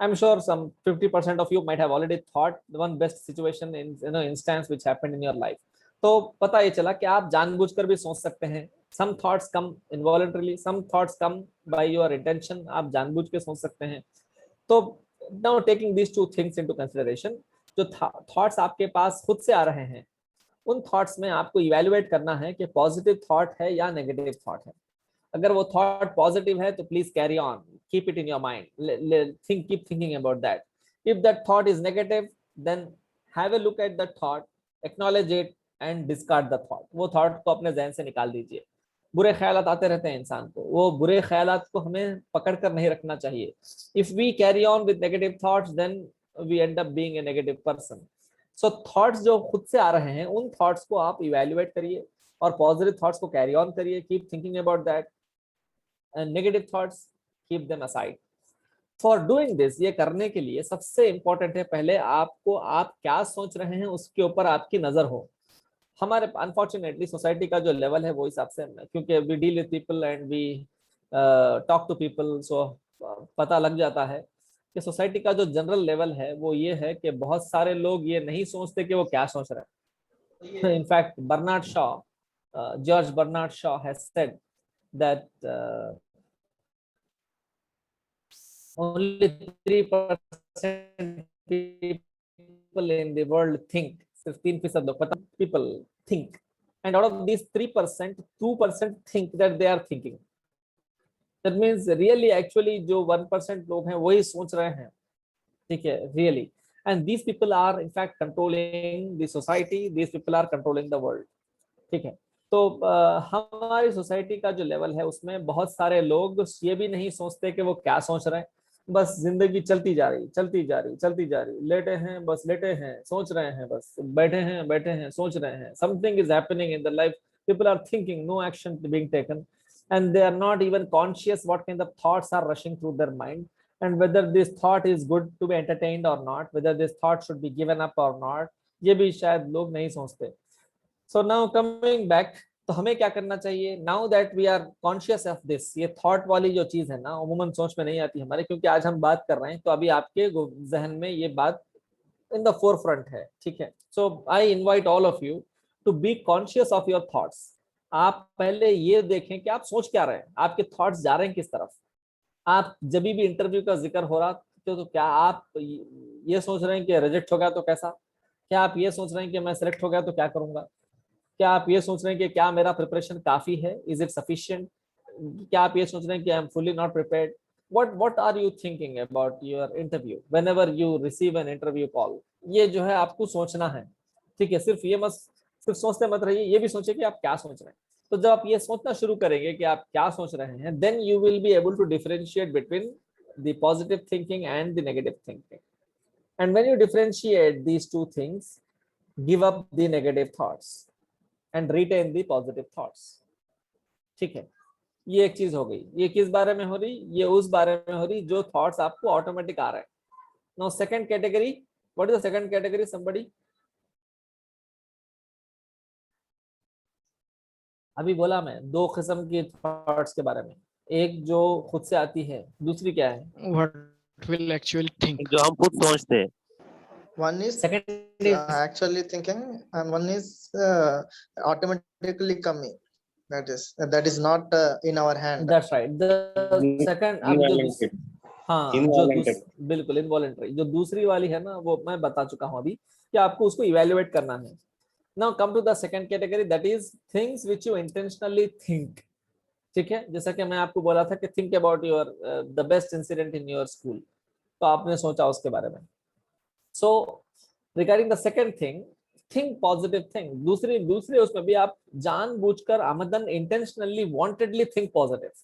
I'm sure some 50% of you might have already thought the one best situation in instance which happened in your life. तो पता ये चला कि आप जानबूझकर भी सोच सकते हैं. Some thoughts come involuntarily, some thoughts come by your intention. आप जानबूझ के सोच सकते हैं. तो now taking these two things into consideration, जो thoughts आपके पास खुद से आ रहे हैं, उन thoughts में आपको evaluate करना है कि positive thought है या negative thought है. अगर वो थॉट पॉजिटिव है तो please carry on, keep it in your mind, keep thinking about that. If that thought is negative, then have a look at that thought, acknowledge it and discard the thought. वो thought को अपने जहन से निकाल दीजिए. बुरे ख्यालात आते रहते हैं इंसान को, वो बुरे ख्यालात को हमें पकड़ कर नहीं रखना चाहिए. If we carry on with negative thoughts, then we end up being a negative person. So thoughts जो खुद से आ रहे हैं, उन थॉट्स को आप इवैल्यूएट करिए और पॉजिटिव थॉट्स को कैरी ऑन करिए. Keep thinking about that. And negative thoughts, keep them aside. For doing this, ये करने के लिए सबसे important है, पहले आपको आप क्या सोच रहे हैं उसके ऊपर आपकी नजर हो. हमारे अनफॉर्चुनेटली सोसाइटी का जो लेवल है वो हिसाब से, क्योंकि we deal with people and we talk to people, so पता लग जाता है कि सोसाइटी का जो जनरल लेवल है वो ये है कि बहुत सारे लोग ये नहीं सोचते कि वो क्या सोच रहे हैं. In fact George Bernard Shaw has said that only 3% people in the world think. सिर्फ 3% लोग people think, and out of these 3%, 2% think that they are thinking. That means really actually जो 1% लोग हैं वही सोच रहे हैं, ठीक है, really. And these people are in fact controlling the society. These people are controlling the world, ठीक है. तो हमारी सोसाइटी का जो लेवल है उसमें बहुत सारे लोग ये भी नहीं सोचते कि वो क्या सोच रहे हैं. बस जिंदगी चलती जा रही, चलती जा रही, चलती जा रही, लेटे हैं बस लेटे हैं, सोच रहे हैं बस, बैठे हैं सोच रहे हैं, something is happening in the life, people are thinking, no action being taken, and they are not even conscious what kind of thoughts are rushing through their mind, and whether this thought is good to be entertained or not, whether this thought should be given up or not, ये भी शायद लोग नहीं सोचते. So now coming back, तो हमें क्या करना चाहिए? Now that we are conscious of this, ये थॉट वाली जो चीज है ना अमूमन सोच में नहीं आती हमारे, क्योंकि आज हम बात कर रहे हैं तो अभी आपके जहन में ये बात इन द फोर फ्रंट है, ठीक है. So I invite all of you to be conscious of your thoughts. आप पहले ये देखें कि आप सोच क्या रहे हैं, आपके थॉट्स जा रहे हैं किस तरफ. आप जब भी इंटरव्यू का जिक्र हो रहा तो क्या आप ये सोच रहे हैं कि रिजेक्ट हो गया तो कैसा, क्या आप ये सोच रहे हैं कि मैं सिलेक्ट हो गया तो क्या करूंगा, क्या आप ये सोच रहे हैं कि क्या मेरा प्रिपरेशन काफी है, इज इट सफिशिएंट, क्या आप ये सोच रहे हैं कि I am fully not prepared. what are you thinking about your interview whenever you receive an interview call? ये जो है आपको सोचना है, ठीक है. सिर्फ सोचते मत रहिए, ये भी सोचिए कि आप क्या सोच रहे हैं. तो जब आप ये सोचना शुरू करेंगे कि आप क्या सोच रहे हैं, then you will be able to differentiate between the positive thinking and the negative thinking. And when you differentiate these two things, give up the negative thoughts and retain the positive thoughts. ठीक है, ये एक चीज हो गई. ये किस बारे में हो रही? ये उस बारे में हो रही जो थॉट्स आपको ऑटोमेटिक आ रहे हैं. Now second category, what is the second category? Somebody अभी बोला मैं दो किस्म की थॉट्स के बारे में, एक जो खुद से आती है, दूसरी क्या है? What will actually think? जो हम खुद सोचते हैं. One is Second is actually thinking, and one is automatically coming. That is not in our hand. that's right. The second अब जो हाँ बिल्कुल इनवॉलंटरी, जो दूसरी वाली है ना वो मैं बता चुका हूँ अभी कि आपको उसको इवेल्युएट करना है. Now come to the second category, that is things which you intentionally think. ठीक है, जैसा कि मैं आपको बोला था कि think about your the best incident in your school, तो आपने सोचा उसके बारे में. So regarding the second thing, think positive thing. दूसरे उसमें भी आप जानबूझकर आमदन intentionally wantedly think positive.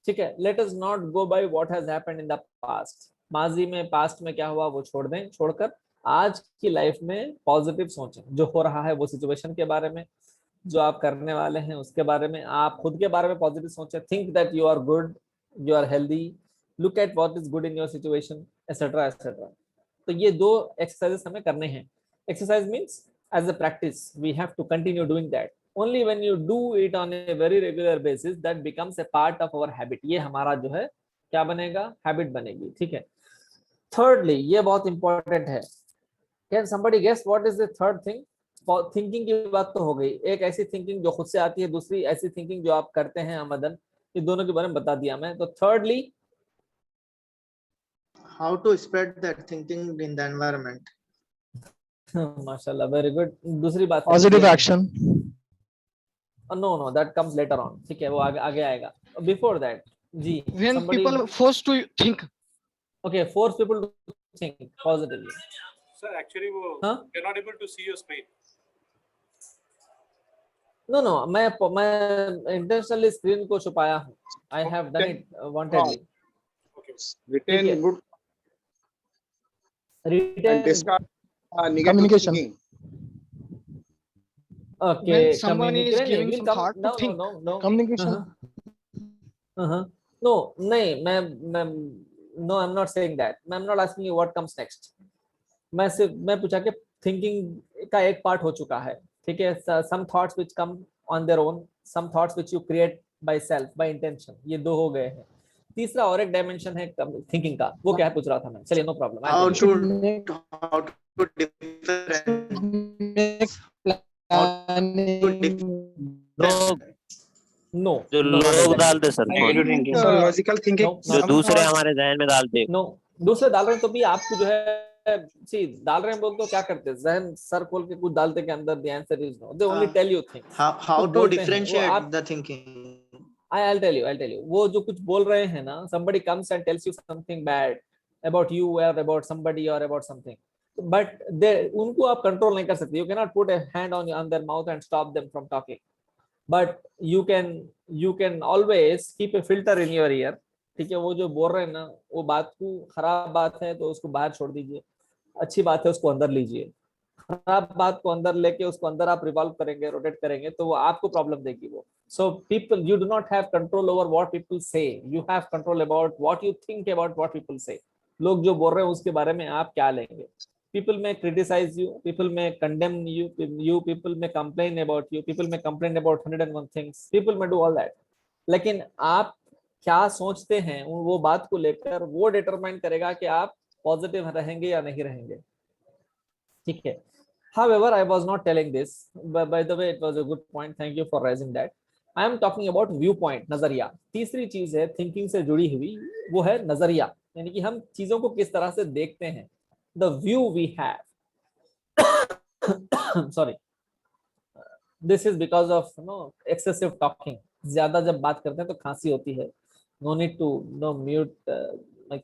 ठीक है, let us not go by what has happened in the past. माजी में पास्ट में क्या हुआ वो छोड़ दें, छोड़कर आज की लाइफ में पॉजिटिव सोचें. जो हो रहा है वो सिचुएशन के बारे में, जो आप करने वाले हैं उसके बारे में, आप खुद के बारे में पॉजिटिव सोचें. Think that you are good, you are healthy, look at what is good in your situation, etcetera etcetera. तो ये दो एक्सरसाइजेस हमें करने हैं. Exercise means as a practice, we have to continue doing that. Only when you do it on a very regular basis, that becomes a part of our habit. ये हमारा जो है क्या बनेगा? हैबिट बनेगी. ठीक है. थर्डली, ये बहुत इंपॉर्टेंट है. Can somebody guess what is the third thing? Thinking की बात तो हो गई. एक ऐसी थिंकिंग जो खुद से आती है, दूसरी ऐसी थिंकिंग जो आप करते हैं आमदन. ये दोनों के बारे में बता दिया मैं. तो thirdly, how to spread that thinking in the environment. माशाल्लाह, वेरी गुड. दूसरी बात Positive action. No that comes later on. ठीक है, वो आगे आएगा. बिफोर दैट जी, When people forced to think. Okay, force people to think positively. Sir, actually, you're not able to see your screen. No, मैं intentionally screen को छुपाया हूँ. I have done it wantedly. Okay. Retain good and discard negative Communication. thinking. Okay, When someone is communicate- giving will some come- thought to no, think. no. Communication. No, नहीं, मैं no, I'm not saying that. I'm not asking you what comes next. मैं पूछा कि thinking का एक part हो चुका है. ठीक है, some thoughts which come on their own, some thoughts which you create by self, by intention. ये दो हो गए हैं. तीसरा और एक डायमेंशन है थिंकिंग का, वो क्या है पूछ रहा था मैं. चलिए, no problem. How to different. No, जो लोग डालते सर, Logical thinking. जो दूसरे हमारे जहन में डालते. नो, दूसरे डाल रहे हैं तो भी आपको जो है डाल रहे हैं बोल तो क्या करते हैं, जहन सर खोल के कुछ डालते के अंदर. The answer is no. They only tell you things. How to differentiate the thinking. I'll tell you. वो जो कुछ बोल रहे हैं ना, somebody comes and tells you something bad about you or about somebody or about something, but उनको आप control नहीं कर सकते. You cannot put a hand on their mouth and stop them from talking, but you can always keep a filter in your ear ठीक है, वो जो बोल रहे हैं ना, वो बात को खराब बात है तो उसको बाहर छोड़ दीजिए, अच्छी बात है उसको अंदर लीजिए। खराब बात को अंदर लेके उसको अंदर आप रिवॉल्व करेंगे, रोटेट करेंगे, तो वो आपको प्रॉब्लम देगी वो। So people, you do not have control over what people say, you have control about what you think about what people say. लोग जो बोल रहे हैं उसके बारे में आप क्या लेंगे। people may criticize you, people may condemn you, people may complain about you, people may complain about 101 things, people may do all that, लेकिन आप क्या सोचते हैं वो बात को लेकर वो डिटरमाइन करेगा कि आप पॉजिटिव रहेंगे या नहीं रहेंगे। ठीक है, however I was not telling this, but by the way it was a good point, thank you for raising that. I am talking about view point, नजरिया। तीसरी चीज है थिंकिंग से जुड़ी हुई, वो है नजरिया, यानी कि हम चीजों को किस तरह से देखते हैं। The view we have sorry, this is because of excessive talking, ज्यादा जब बात करते हैं तो खांसी होती है। No need to mute my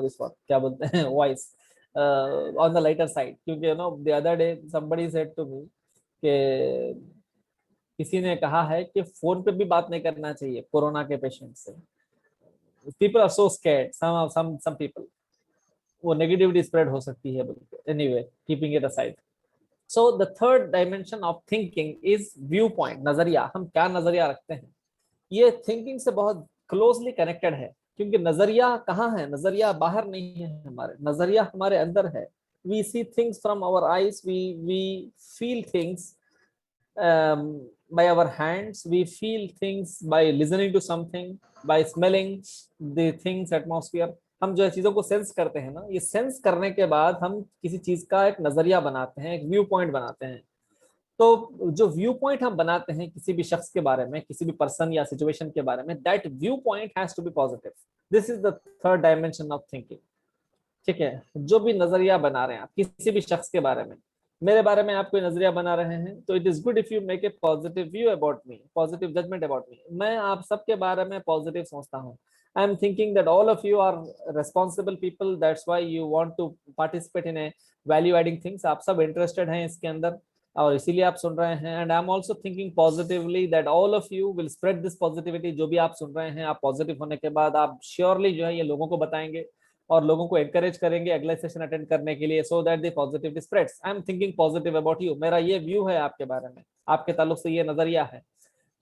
this what क्या बोलते हैं voice on the lighter side, क्योंकि the other day somebody said to me कि किसी ने कहा है कि फोन पे भी बात नहीं करना चाहिए कोरोना के पेशेंट से। People are so scared, some people, वो नेगेटिविटी स्प्रेड हो सकती है। Anyway, keeping it aside, so the third dimension of thinking is view point, नजरिया। हम क्या नजरिया रखते हैं, ये थिंकिंग से बहुत क्लोजली कनेक्टेड है, क्योंकि नजरिया कहाँ है, नजरिया बाहर नहीं है हमारे, नजरिया हमारे अंदर है। We see things from our eyes, we feel things by our hands, we feel things by listening to something, by smelling the things, atmosphere। हम जो है चीजों को सेंस करते हैं ना, ये सेंस करने के बाद हम किसी चीज का एक नजरिया बनाते हैं, एक व्यू पॉइंट बनाते हैं। तो जो व्यू पॉइंट हम बनाते हैं किसी भी शख्स के बारे में, किसी भी पर्सन या सिचुएशन के बारे में, that view point has to be positive. This is the third dimension of thinking. ठीक है, जो भी नजरिया बना रहे हैं आप किसी भी शख्स के बारे में, मेरे बारे में आप कोई नजरिया बना रहे हैं, तो it is good if you make a positive view about me, positive judgement about me. मैं आप सबके बारे में पॉजिटिव सोचता हूँ। I am thinking that all of you are responsible people, that's why you want to participate in a value adding things। आप सब interested हैं इसके अंदर और इसीलिए आप सुन रहे हैं। And I am also thinking positively that all of you will spread this positivity। जो भी आप सुन रहे हैं, आप पॉजिटिव होने के बाद आप श्योरली जो है ये लोगों को बताएंगे और लोगों को एनकरेज करेंगे अगले सेशन अटेंड करने के लिए, so that the positivity spreads। I am thinking positive about you। मेरा ये व्यू है आपके बारे में, आपके ताल्लुक से ये नजरिया है।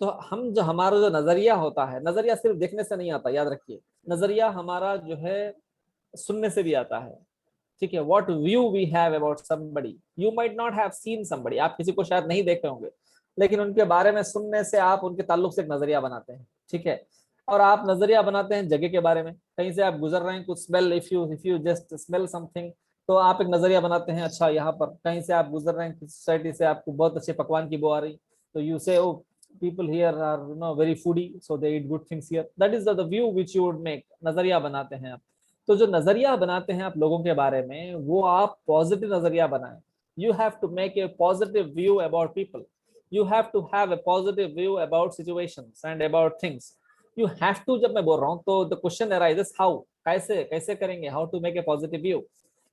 तो हम जो हमारा जो नजरिया होता है, नजरिया सिर्फ देखने से नहीं आता, याद रखिए, नजरिया हमारा जो है सुनने से भी आता है। ठीक है, what view we have about somebody, you might not have seen somebody, आप किसी को शायद नहीं देखे होंगे, लेकिन उनके बारे में सुनने से आप उनके ताल्लुक से एक नजरिया बनाते हैं। ठीक है, और आप नजरिया बनाते हैं जगह के बारे में, कहीं से आप गुजर रहे हैं, कुछ smell, if you just smell something, तो आप एक नजरिया बनाते हैं, अच्छा यहाँ पर कहीं से आप गुजर रहे हैं, सोसाइटी से आपको बहुत अच्छे पकवान की बो आ रही, तो यू से ओ people here are very foodie, so they eat good things here। that is the view which you would make। नजरिया बनाते हैं आप। तो जो नजरिया बनाते हैं आप लोगों के बारे में, वो आप पॉजिटिव नजरिया बनाएं। you have to make a positive view about people, you have to have a positive view about situations and about things। you have to, जब मैं बोल रहा हूँ तो the question arises how, कैसे करेंगे, how to make a positive view।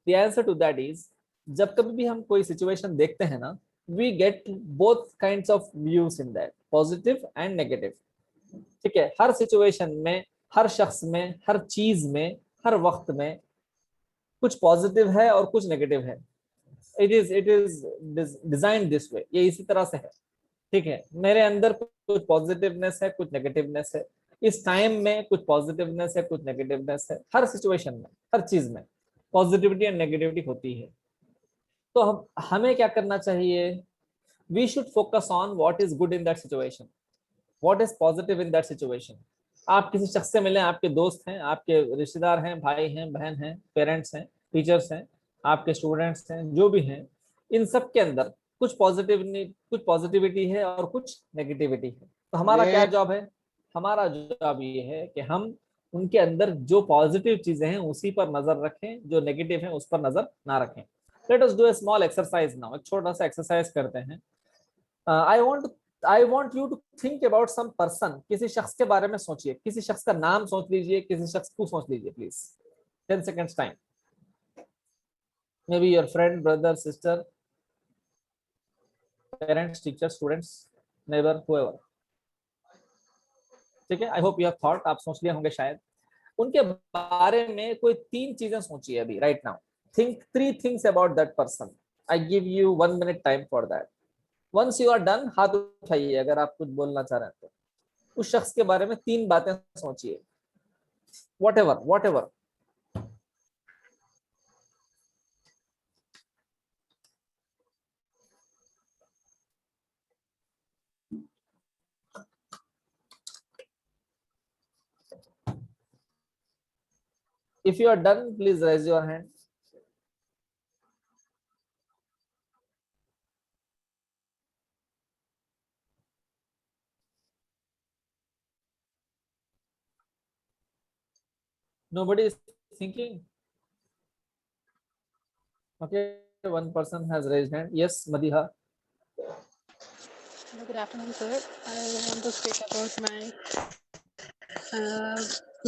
the answer to that is, जब कभी भी हम कोई सिचुएशन देखते हैं ना, we get both kinds of views in that, positive and negative। ठीक है, हर सिचुएशन में, हर शख्स में, हर चीज में, हर वक्त में कुछ पॉजिटिव है और कुछ नेगेटिव है। It is design this way, ये इसी तरह से है। ठीक है, मेरे अंदर कुछ पॉजिटिवनेस है, कुछ नेगेटिवनेस है, इस टाइम में कुछ पॉजिटिवनेस है, कुछ नेगेटिवनेस है। हर सिचुएशन में, हर चीज में पॉजिटिविटी एंड नेगेटिविटी होती है। तो हमें क्या करना चाहिए, we should focus on what is good in that situation, what is positive in that situation. आप किसी शख्स से मिले, आपके दोस्त हैं, आपके रिश्तेदार हैं, भाई हैं, बहन हैं, पेरेंट्स हैं, टीचर्स हैं, आपके स्टूडेंट्स हैं, जो भी हैं, इन सब के अंदर कुछ पॉजिटिविटी है और कुछ नेगेटिविटी है। तो हमारा क्या जॉब है, हमारा जॉब ये है कि हम उनके अंदर जो पॉजिटिव चीजें हैं उसी पर नजर रखें, जो नेगेटिव है उस पर नजर ना रखें। Let us do a small exercise now, एक छोटा सा एक्सरसाइज करते हैं। I want you to think about some person। किसी शख्स के बारे में सोचिए, किसी शख्स का नाम सोच लीजिए, किसी शख्स को सोच लीजिए please. 10 seconds time। Maybe your friend, brother, sister, parents, teachers, students, neighbor, whoever। ठीक है, I hope you have thought, आप सोच लिए होंगे शायद। उनके बारे में कोई 3 चीजें सोचिए अभी right now. Think 3 things about that person. I give you 1 minute time for that. Once you are done, हाथ उठाइए अगर आप कुछ बोलना चाह रहे हैं तो। उस शख्स के बारे में 3 बातें सोचिए, whatever. If you are done, please raise your hand. Nobody is thinking. Okay, one person has raised hand. Yes, Madiha. Hello, good afternoon, sir. I want to speak about my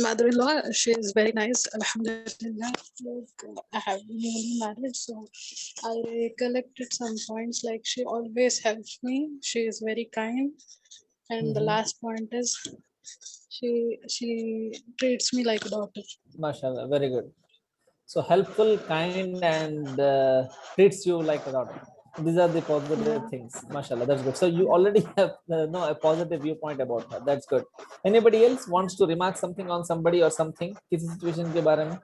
mother-in-law. She is very nice, alhamdulillah. I have newly married, so I recollected some points like she always helps me. She is very kind, and the last point is she treats me like a daughter. MashaAllah, very good. So helpful, kind, and treats you like a daughter. These are the positive things. MashaAllah, that's good. So you already have a positive viewpoint about her. That's good. Anybody else wants to remark something on somebody or something? किसी situation के बारे में?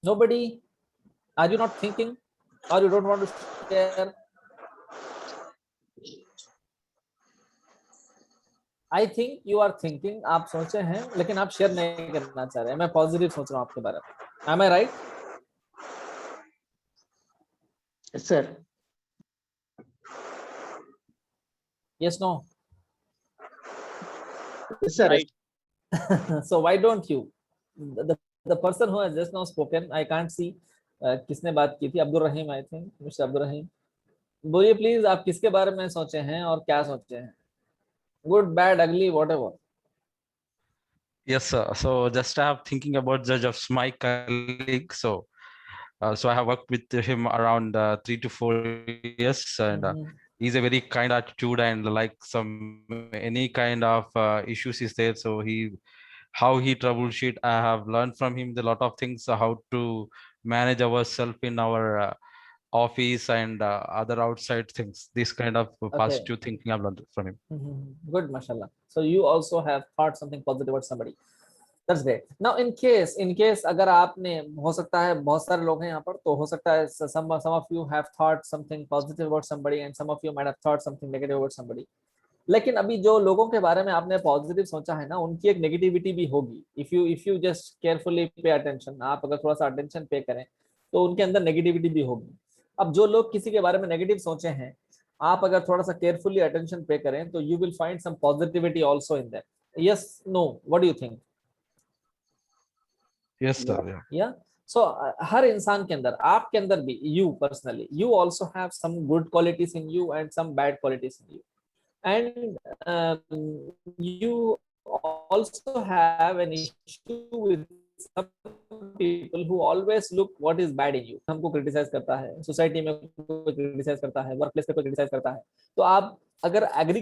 Nobody? Are you not thinking, or you don't want to share? I think you are thinking, आप सोचे हैं लेकिन आप share नहीं करना चाह रहे हैं। मैं पॉजिटिव सोच रहा हूँ आपके बारे में। Am I right? Yes, sir. Yes, no? Yes, sir. Right. So why don't you? The person who has just now spoken, I can't see किसने बात की थी। अब्दुल रहीम, I think, Mr. अब्दुल रहीम। बोलिए प्लीज, आप किसके बारे में सोचे हैं और क्या सोचे हैं? Good, bad, ugly, whatever. Yes, sir. So just I have thinking about Judge of my colleague. So I have worked with him around 3 to 4 years, and he's a very kind attitude, and like any kind of issues is there. So how he troubleshoot, I have learned from him a lot of things, how to manage ourselves in our office and other outside things. This kind of positive thinking I've learned from him. Good, mashallah. So you also have thought something positive about somebody. That's great. Now in case अगर आपने, हो सकता है बहुत सारे लोग हैं यहाँ पर, तो हो सकता है some of you have thought something positive about somebody and some of you might have thought something negative about somebody. लेकिन अभी जो लोगों के बारे में आपने पॉजिटिव सोचा है ना, उनकी एक नेगेटिविटी भी होगी। If you just carefully pay attention, आप अगर थोड़ा सा अटेंशन पे करें तो उनके अंदर नेगेटिविटी भी होगी। अब जो लोग किसी के बारे में नेगेटिव सोचे हैं, आप अगर थोड़ा सा केयरफुली अटेंशन पे करें तो you will find some positivity also in that. Yes, no, what do you think? Yes, sir. Yeah. So हर इंसान के अंदर, आपके अंदर भी, you personally, you also have some good qualities in you and some bad qualities in you, and you also have an issue with some people who always look what is bad in you. हमको criticise करता है, society में कोई criticise करता है, work place पे कोई criticise करता है, तो आप अगर एग्री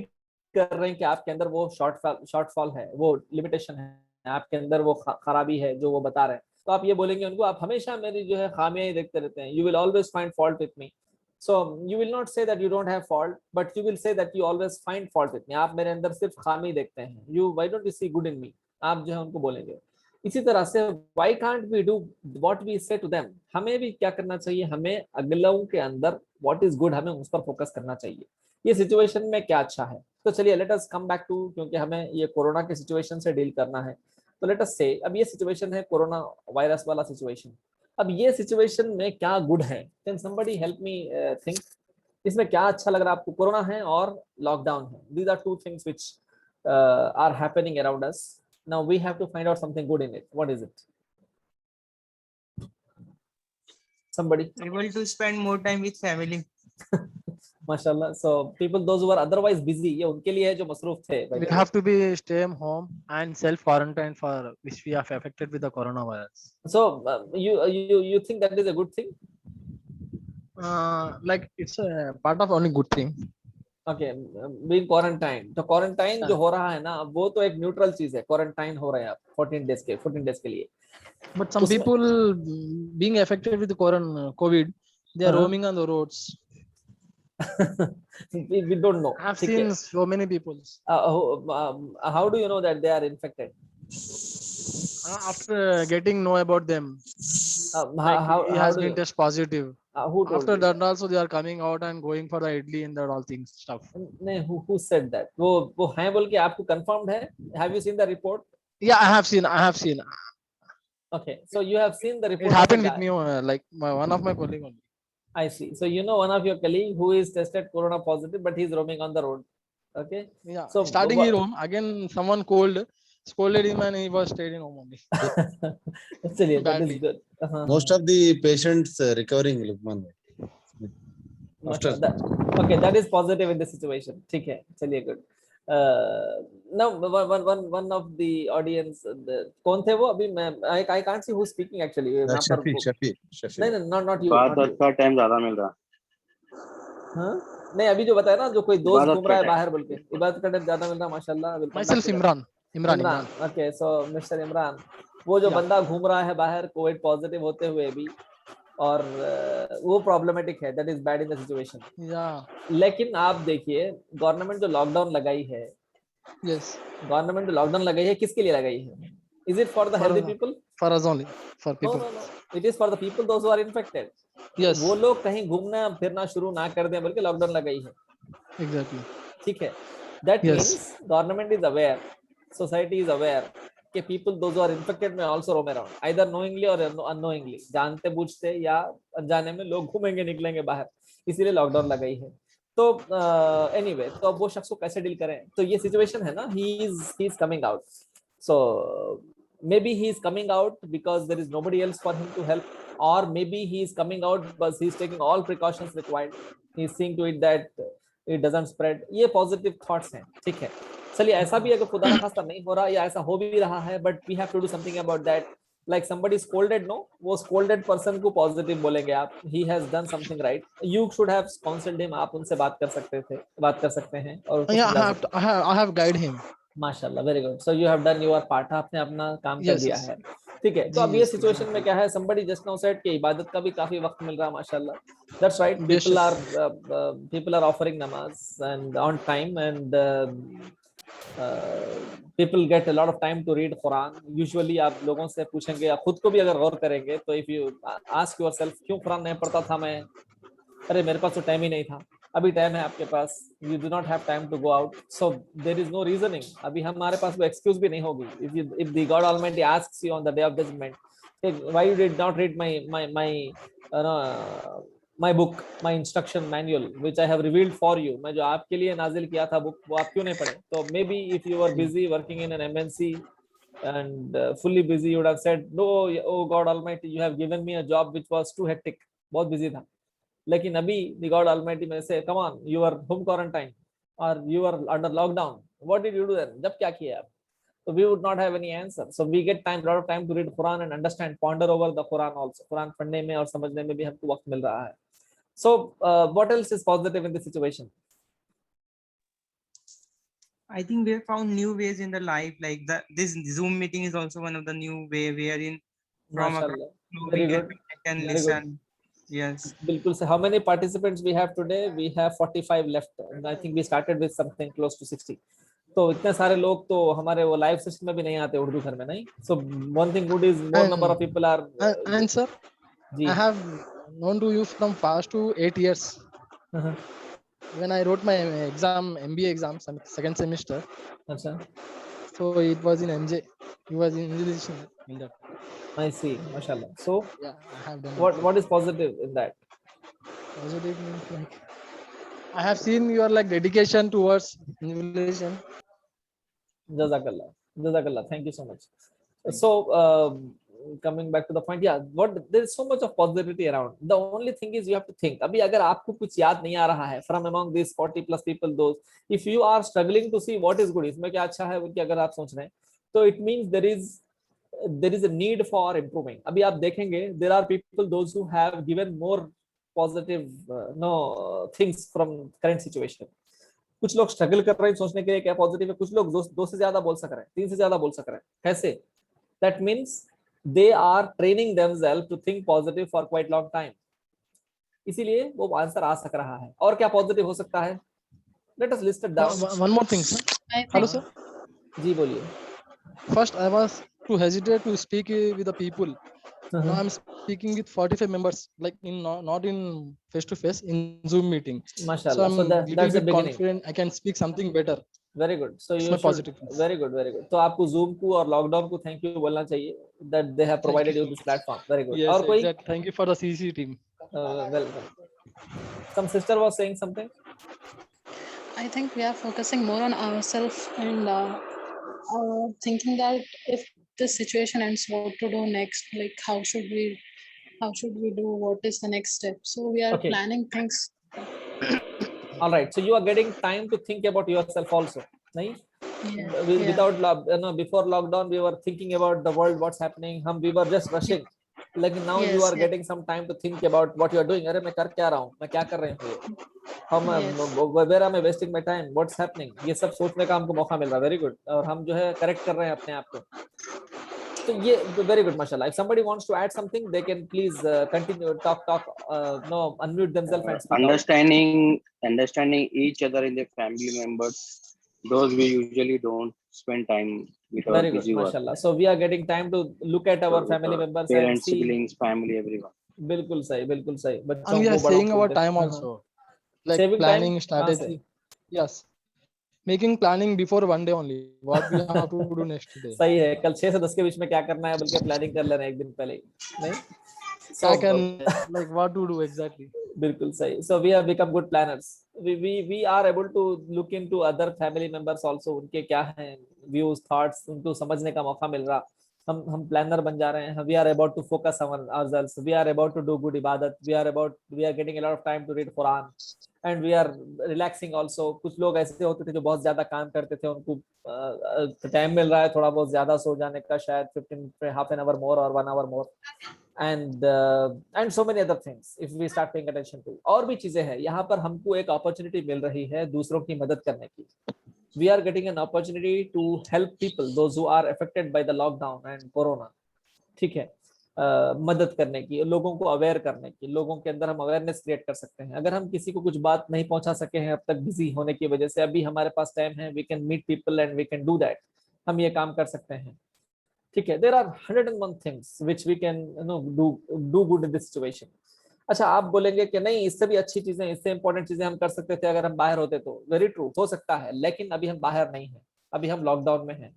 कर रहे हैं कि आपके अंदर वो शॉर्टफॉल है, वो लिमिटेशन है, आपके अंदर वो खराबी है जो वो बता रहे हैं, तो आप ये बोलेंगे उनको, आप हमेशा मेरी जो है खामियां ही देखते रहते हैं, you will always find fault with me. So you will not say that you don't have fault, but you will say that you always find fault with me. आप मेरे अंदर सिर्फ खामी देखते हैं। Why don't you see good in me? आप जो है उनको बोलेंगे। इसी तरह से why can't we do what we say to them? हमें भी क्या करना चाहिए? हमें अगलों के अंदर what is good, हमें उस पर फोकस करना चाहिए। ये सिचुएशन में क्या अच्छा है? तो चलिए let us come back to, क्योंकि हमें ये कोरोना के सिचुएशन से डील करना है, तो let us say अब ये सिचुएशन है कोरोना वायरस वाला सिचुएशन। अब ये सिचुएशन में क्या गुड है? Can somebody help me think, इसमें क्या अच्छा लग रहा है आपको? कोरोना है और लॉकडाउन है, these are two things which are happening around us. Now we have to find out something good in it. What is it? somebody Able to spend more time with family. माशाल्लाह। So people those who are otherwise busy, ये उनके लिए है जो मसरूफ थे। We have to be stay home and self quarantine for which we have affected with the coronavirus. So you think that is a good thing? Like it's a part of only good thing. Okay, being quarantine, तो quarantine जो हो रहा है ना, वो तो एक neutral चीज है। क्वारंटाइन हो रहे हैं आप 14 डेज के लिए। But some उसमें people being affected with the COVID, they are हाँ, roaming on the roads. we don't know, I have ठीक है। seen so many people. How do you know that they are infected? After getting know about them, like he How has do been you, test positive. who told After you? that also they are coming out and going for the idli and that all things stuff. नहीं, who said that? वो हैं बोल के आपको confirmed है? Have you seen the report? Yeah, I have seen. Okay, so you have seen the It report of a happened with guy. me, like one of my colleague only. I see. So you know one of your colleague who is tested corona positive, but he's roaming on the road. Okay. Yeah, So starting he roam, again someone scolded him and he was stayed in home only. चलिए, that is Badly. good. Most of the patients recovering, Lukman. After Okay, that is positive in this situation. ठीक है, चलिए, good. Now one of the audience, कौन थे वो? अभी मैं I can't see who's speaking actually. यहाँ पर Shafi. नहीं, not you. इबादत का टाइम ज्यादा मिल रहा है। हाँ, नहीं, अभी जो बताया ना, जो कोई दोस्त इबादत घूम रहा है का बाहर बोल के, इबादत का टाइम ज्यादा मिल रहा है, माशाल्लाह। Myself Imran. ओके, सो मिस्टर इमरान, वो जो Yeah. बंदा घूम रहा है बाहर कोविड पॉजिटिव होते हुए भी, और वो प्रॉब्लमेटिक है, that is bad in the situation. Yeah. लेकिन आप देखिए, गवर्नमेंट जो लॉकडाउन लगाई है, Yes. गवर्नमेंट जो लॉकडाउन लगाई है, किसके लिए लगाई है? Is it for the healthy people? For us only. For no people. No no, it is for the people those who are infected. Yes. वो लोग कहीं घूमना फिरना शुरू ना कर दें बल्कि लॉकडाउन लगाई है, Exactly. ठीक है। That Yes. Means government is aware, society is aware कि पीपल दोज आर इन्फेक्टेड में also roam around, either knowingly और अननोइंगली, जानते बूझते या अनजाने में लोग घूमेंगे निकलेंगे बाहर, इसीलिए लॉकडाउन लगाई है। तो एनीवे, तो अब वो शख्स को कैसे डील करें? तो ये सिचुएशन है ना, he is coming out, so maybe he is coming out because there is nobody else for him to help, or maybe he is coming out but he is taking all precautions required, he is seeing to it that it doesn't spread. ये positive thoughts हैं, ठीक है। चलिए, ऐसा भी अगर खुदा ना खास्ता नहीं हो रहा या ऐसा हो भी रहा है, but we have to do something about that. Like somebody scolded, no, वो scolded person को positive बोलेंगे आप, he has done something right, you should have counseled him, आप उनसे बात कर सकते हैं और उनको Yeah, समझा सकते हैं। I have guided him. माशाल्लाह, very good. So you have done your part, आपने अपना काम कर Yes, दिया yes. है, ठीक है। तो जी, अब ये yes, सिचुएशन में क्या है, somebody just now said कि इबादत का भी काफी वक्त मिल रहा है, माशाल्लाह, that's right, बेशक। people are offering namaz and on time, and people get a lot of time to read Quran. Usually आप लोगों से पूछेंगे या खुद को भी अगर गौर करेंगे तो if you ask yourself क्यों कुरान नहीं पढ़ता था मैं, अरे मेरे पास तो टाइम ही नहीं था। अभी टाइम है आपके पास, you do not have time to go out, so there is no reasoning। अभी हमारे पास वो excuse भी नहीं होगी। if the God Almighty asks you on the day of judgment, hey, why you did not read my book, my instruction manual which I have revealed for you, मैं जो आपके लिए नाजिल किया था बुक, वो आप क्यों नहीं पढ़े? तो maybe if you were busy working in an MNC and fully busy, you would have said, no, oh God Almighty, you have given me a job which was too hectic, बहुत busy था। लेकिन अभी the God Almighty में से, come on, you are home quarantine or you are under lockdown, what did you do then? जब क्या किया आप? So we would not have any answer. So we get a lot of time to read Quran and understand, ponder over the Quran also. Quran पढ़ने में और समझने में भी हमको वक्त मिल रहा है। So what else is positive in this situation? I think we have found new ways in the life, like this Zoom meeting is also one of the new way wherein from across Mashallah. the globe Very we good. can Very listen. good. Yes. बिल्कुल से। How many participants we have today? We have 45 left. And I think we started with something close to 60. तो इतने सारे लोग तो हमारे वो live session में भी नहीं आते उर्दू घर में, नहीं? So one thing good is more number of people are. And sir, ji. I have known to you from past to 8 years. When I wrote my exam, MBA exam, second semester. अच्छा. So it was in MJ. He was in English in that. I see, mashallah. So yeah, I have done. What is positive in that? Positive means like I have seen your like dedication towards innovation. Jazakallah. Jazakallah. Thank you so much. So coming back to the point, yeah, there is so much of positivity around. The only thing is you have to think. अभी अगर आपको कुछ याद नहीं आ रहा है from among these 40 plus people, those if you are struggling to see what is good, इसमें क्या अच्छा है कि अगर आप सोच रहे हैं, तो it means there is a need for improving. अभी आप देखेंगे there are people those who have given more positive things from current situation. कुछ लोग स्ट्रगल कर रहे हैं सोचने के लिए क्या पॉजिटिव है, कुछ लोग दो से ज्यादा बोल सक रहे हैं, 3 से ज्यादा बोल सक रहे हैं. कैसे? That means they are training themselves to think positive for quite long time. इसीलिए वो आंसर आ सक रहा है. और क्या पॉजिटिव हो सकता है? Let us list it down. One more thing, sir. Hello, sir. जी बोलिए. First, I was too hesitate to speak with the people. Now I'm speaking with 45 members, like not in face to face, in Zoom meeting. Mashallah. So I'm So that's little the bit beginning. confident. I can speak something better. Very good. So you my should, positive things. very good, very good. तो आपको Zoom को और lockdown को thank you बोलना चाहिए that they have provided you this platform. Very good. Yes, और कोई? exactly. Thank you for the CC team. Welcome. Some sister was saying something. I think we are focusing more on ourselves and thinking that if this situation ends, what to do next? Like how should we do? What is the next step? So we are Okay. planning things. All right. So you are getting time to think about yourself also. नहीं? Yeah. Without before lockdown we were thinking about the world, what's happening. We were just rushing. Like now you Yes, are getting some time to think about what you are doing. अरे मैं कर क्या रहा हूँ? मैं क्या कर रहे हैं ये? Where am I wasting my time? What's happening? ये सब सोचने का हमको मौका मिल रहा है. Very good. और हम जो है करेक्ट कर रहे हैं अपने आप को. So ये very good, mashallah. If somebody wants to add something, they can please continue talk. Unmute themselves and speak out. Understanding each other in the family members. Those we usually don't spend time with our Very good, busy work. mashallah. So we are getting time to look at our family members and Parents, see. siblings, family, everyone. बिल्कुल सही, बिल्कुल सही. And we are saving our time also, like Saving planning time? strategy. Yes, making planning before one day only. What we have to do next day. सही है. कल 6 से 10 के बीच में क्या करना है बल्कि प्लानिंग कर लेना एक दिन पहले ही. नहीं? I can like what to do exactly. बिल्कुल सही. So we have become good planners. We are able to look into other family members also. उनके क्या हैं views, thoughts, उनको समझने का मौका मिल रहा. हम प्लानर बन जा रहे हैं. We are about to focus on ourselves. We are about to do good ibadat. We are getting a lot of time to read Quran. And we are relaxing also. कुछ लोग ऐसे होते थे जो बहुत ज्यादा काम करते थे, उनको टाइम मिल रहा है थोड़ा बहुत ज्यादा सो जाने का, शायद 15 half an hour more or 1 hour more. And so many other things if we start paying attention to. और भी चीजें हैं. यहाँ पर हमको एक अपॉर्चुनिटी मिल रही है दूसरों की मदद करने की. We are getting an opportunity to help people, those who are affected by the lockdown and corona. ठीक है. मदद करने की, लोगों को अवेयर करने की, लोगों के अंदर हम अवेयरनेस क्रिएट कर सकते हैं. अगर हम किसी को कुछ बात नहीं पहुंचा सके हैं अब तक बिजी होने की वजह से, अभी हमारे पास टाइम है. We can meet people and we can do that. हम ये काम कर सकते हैं. ठीक है. There are 101 things which we can do good in this situation. अच्छा, आप बोलेंगे कि नहीं इससे भी अच्छी चीजें, इससे इंपॉर्टेंट चीजें हम कर सकते थे अगर हम बाहर होते तो. वेरी ट्रू, हो सकता है. लेकिन अभी हम बाहर नहीं है, अभी हम लॉकडाउन में हैं.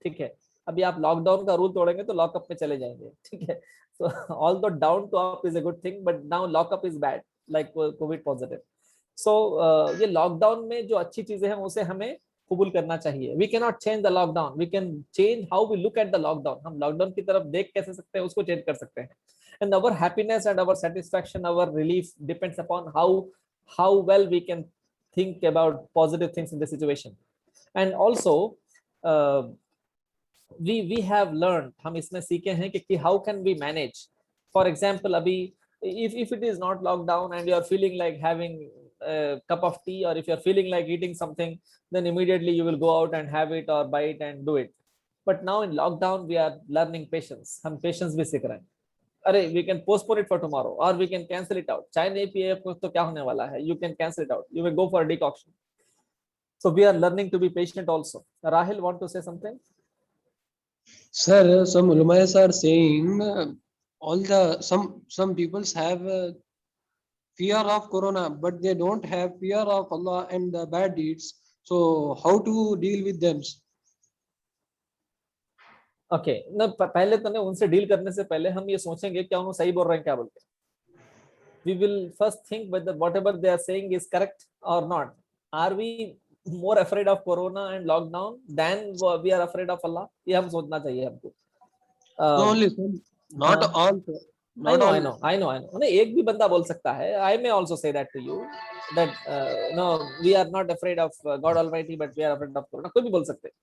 ठीक है. अभी आप लॉकडाउन का रूल तोड़ेंगे तो लॉकअप में चले जाएंगे. ठीक है. So although down to up is a good thing, but now lockup is bad, like COVID positive. So ये लॉकडाउन में जो अच्छी चीजें हैं उसे हमें कबूल करना चाहिए. We cannot change the lockdown. We can change how we look at the lockdown. हम लॉकडाउन की तरफ देख कैसे सकते हैं, उसको चेंज कर सकते हैं. And our happiness and our satisfaction, our relief depends upon how well we can think about positive things in the situation. And also we have learned, हम इसमें सीखे हैं कि how can we manage. For example, अभी if it is not lockdown and you are feeling like having a cup of tea, or if you are feeling like eating something, then immediately you will go out and have it or buy it and do it. But now in lockdown we are learning patience. हम patience भी सीख रहे हैं. अरे we can postpone it for tomorrow or we can cancel it out. चाय नहीं पिए तो क्या होने वाला है? You can cancel it out. You may go for a decoction. So we are learning to be patient also. Rahil, want to say something? Sir, some ulamas are saying some peoples have fear of corona, but they don't have fear of Allah and the bad deeds. So how to deal with them? Okay, ना पहले तो नहीं, उनसे deal करने से पहले हम ये सोचेंगे क्या उन्होंने सही बोल रहे हैं क्या बोल के. We will first think whether whatever they are saying is correct or not. Are we more afraid of corona and lockdown than we are afraid of Allah? ये हम सोचना चाहिए हमको. No, only some, not all. I know. नहीं, एक भी बंदा बोल सकता है. I may also say that to you that no, we are not afraid of God Almighty, but we are afraid of corona. कोई भी बोल सकते हैं.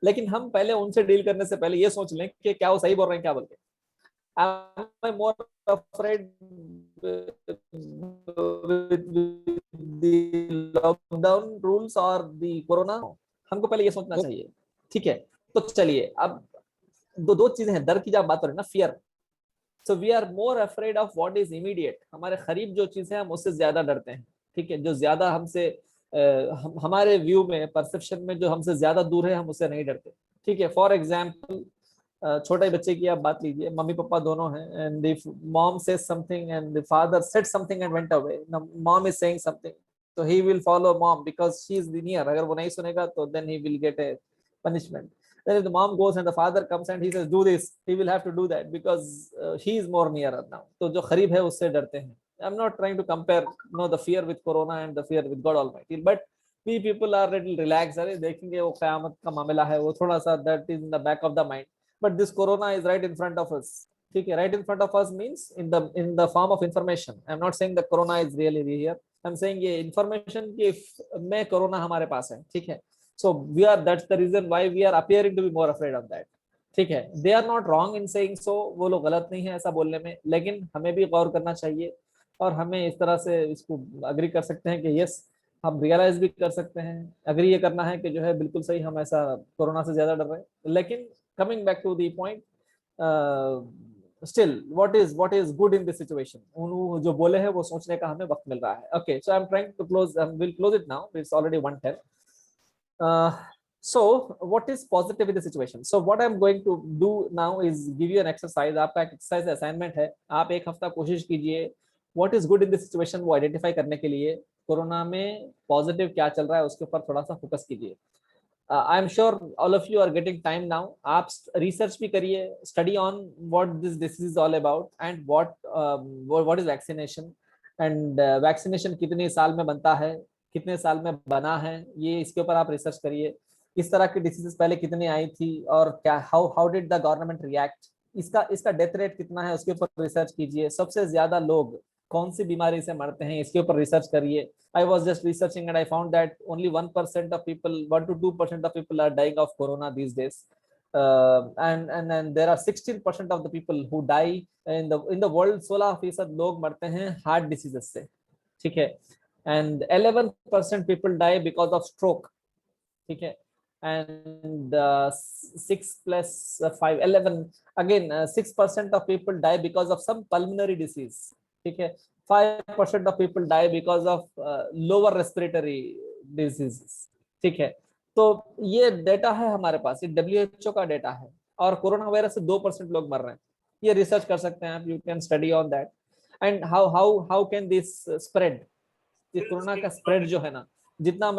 लेकिन हम पहले उनसे डील करने से पहले ये सोच लें कि क्या वो सही बोल रहे हैं क्या बोल के. Am I more afraid with the lockdown rules or the corona? हमको पहले ये सोचना चाहिए, ठीक है? तो चलिए अब दो चीजें हैं, डर की जब बात हो रही है ना, fear. So we are more afraid of what is immediate. हमारे करीब जो चीज है हम उससे ज्यादा डरते हैं, ठीक है? जो ज्यादा हमसे हमारे व्यू में, परसेप्शन में जो हमसे ज्यादा दूर है, हम उससे नहीं डरते, ठीक है? फॉर एग्जाम्पल छोटे बच्चे की आप बात लीजिए, मम्मी पापा दोनों हैं, and if mom says something and the father said something and went away, mom is saying something, so he will follow mom because she is near. अगर वो नहीं सुनेगा तो then he will get a punishment. Then if the mom goes and the father comes and he says do this, he will have to do that because he is more nearer now. तो जो करीब है उससे डरते हैं. I'm not trying to compare the fear with corona and the fear with God Almighty, but we people are little relaxed. अरे देखेंगे वो क़यामत का मामला है, वो थोड़ा सा that is in the back of the mind. But this corona is right in front of us. ठीक है, right in front of us means in the form of information. I'm not saying that corona is really here. I'm saying ये information के में corona हमारे पास है, ठीक है? So that's the reason why we are appearing to be more afraid of that, ठीक है? They are not wrong in saying so. वो लोग गलत नहीं है ऐसा बोलने में, लेकिन हमें भी गौर करना चाहिए और हमें इस तरह से इसको अग्री कर सकते हैं कि यस, हम रियलाइज भी कर सकते हैं, अग्री ये करना है कि जो है बिल्कुल सही, हम ऐसा कोरोना से ज्यादा डर रहे हैं. लेकिन coming back to the point, still what is good in this situation, जो बोले हैं वो सोचने का हमें वक्त मिल रहा है. Okay, so I'm trying to close, we'll close it now. It's already 1:10. So what is positive in the situation? So what I'm going to do now is give you an exercise. आपका एक exercise assignment है, आप एक हफ्ता कोशिश कीजिए what is good in this situation वो identify करने के लिए, कोरोना में positive क्या चल रहा है उसके ऊपर थोड़ा सा फोकस कीजिए. I'm sure all of you are getting time now. आप research भी करिए, study on what this disease is all about and what is vaccination and vaccination कितने साल में बनता है, कितने साल में बना है, ये इसके ऊपर आप रिसर्च करिए. इस तरह की डिसीजेस पहले कितनी आई थी और क्या how did the government react, इसका डेथ रेट कितना है उसके ऊपर रिसर्च कीजिए. सबसे ज्यादा लोग कौन सी बीमारी से मरते हैं इसके ऊपर रिसर्च करिए. I was just researching and I found that only 1% of people, 1 to 2% of people are dying of corona these days, and there are 16% of the people who die in the world. 16% लोग मरते हैं heart diseases से, ठीक है? And 11% people die because of stroke, ठीक है? And 6 plus 5, 11 again, 6% of people die because of some pulmonary disease, ठीक है? 5% of people die because of lower respiratory diseases, ठीक है? तो ये डेटा है हमारे पास, ये WHO का डेटा है, और कोरोना वायरस से 2% लोग मर रहे हैं. ये रिसर्च कर सकते हैं आप, you can study on that. And how can this spread, ये कोरोना का स्प्रेड जो है ना, जितना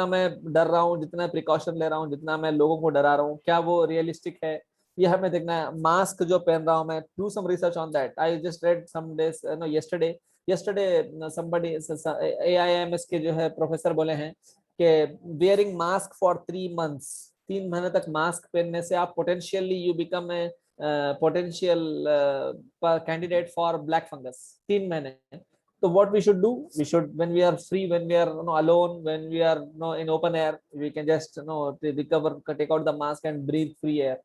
मैं डर रहा हूँ, जितना प्रिकॉशन ले रहा हूँ, जितना मैं लोगों को डरा रहा हूँ, क्या वो रियलिस्टिक है, ये हमें देखना है. मास्क जो पहन रहा हूँ मैं, do some research on that. I just read some days yesterday somebody AIMS के जो है प्रोफेसर बोले हैं कि wearing mask for 3 months, 3 महीने तक मास्क पहनने से आप potentially you become a potential candidate for black fungus. 3 महीने. So what we should do, we should, when we are free, when we are alone, when we are in open air, we can just recover, take out the mask and breathe free air.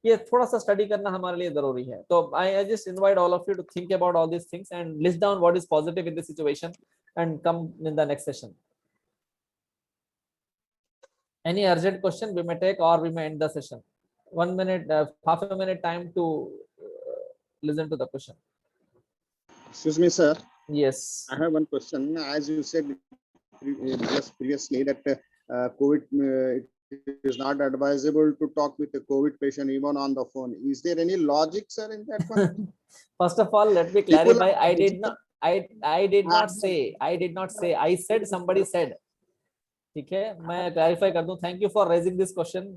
ये थोड़ा सा study करना हमारे लिए जरूरी है. तो I just invite all of you to think about all these things and list down what is positive in this situation and come in the next session. Any urgent question we may take or we may end the session. 1 minute, half a minute time to listen to the question. Excuse me, sir. Yes. I have one question. As you said just previously that COVID it is not advisable to talk with a COVID patient even on the phone. Is there any logic, sir, in that one? First of all, let me clarify. I did not say. I said somebody said. ठीक है, मैं clarify कर दूं. Thank you for raising this question.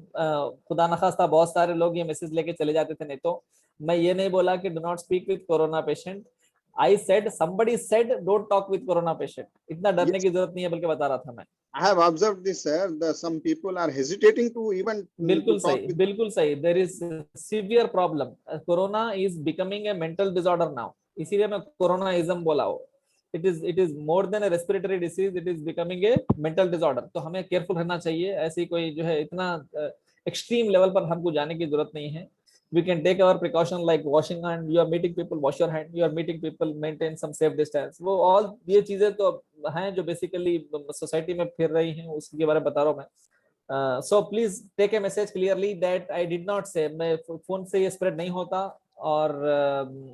खुदा न खास्ता बहुत सारे लोग ये मैसेज लेके चले जाते थे, नहीं तो मैं ये नहीं बोला कि do not speak with corona patient. I said somebody said don't talk with corona patient. इतना डरने की जरूरत नहीं है, बल्कि बता रहा था मैं. I have observed this, sir. Some people are hesitating to even. बिल्कुल सही, बिल्कुल सही. There is severe problem. Corona is becoming a mental disorder now. इसीलिए मैं कोरोनाइज्म बोला हो. It is more than a respiratory disease. It is becoming a mental disorder. तो हमें केयरफुल रहना चाहिए. ऐसी कोई जो है इतना एक्सट्रीम लेवल पर हमको जाने की जरूरत नहीं है. we can take our precaution like washing hand. You are meeting people, wash your hand. You are meeting people, maintain some safe distance. वो all ये चीजें तो हैं जो basically society में फिर रही हैं, उसके बारे में बता रहा हूँ मैं. So please take a message clearly that I did not say. मैं फोन से ये स्प्रेड नहीं होता, और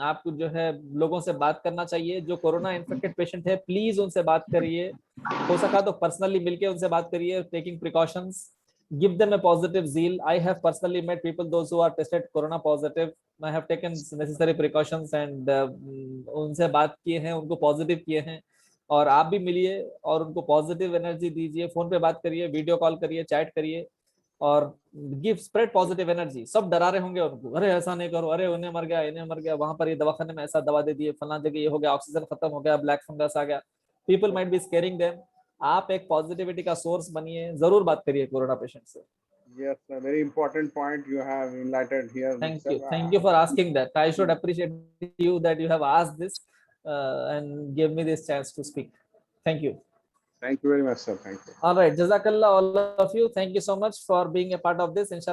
आपको जो है लोगों से बात करना चाहिए. जो कोरोना इन्फेक्टेड पेशेंट है, प्लीज उनसे बात करिए, हो सका तो पर्सनली मिलके उनसे बात करिए, taking precautions. Give them a positive zeal. I have personally met people, those who are tested corona positive. I have taken necessary precautions and उनसे बात किए हैं, उनको पॉजिटिव किए हैं. और आप भी मिलिए और उनको पॉजिटिव एनर्जी दीजिए. फोन पे बात करिए, वीडियो कॉल करिए, चैट करिए, और गिव स्प्रेड पॉजिटिव एनर्जी. सब डरा रहे होंगे उनको, अरे ऐसा नहीं करो, अरे उन्हें मर गया, इन्हें मर गया, वहां पर ये दवाखाने में ऐसा दवा दे दिए, फलां जगह ये हो गया, ऑक्सीजन खत्म हो गया, ब्लैक फंगस आ गया. People might be squaring them. आप एक पॉजिटिविटी का सोर्स बनिए, जरूर बात करिए कोरोना पेशेंट से. Yes, a very important point you have enlightened here. Thank you for asking that. I should appreciate you that you have asked this and give me this chance to speak. Thank you. Thank you very much, sir. Thank you. All right, Jazakallah all of you. Thank you so much for being a part of this. Inshallah.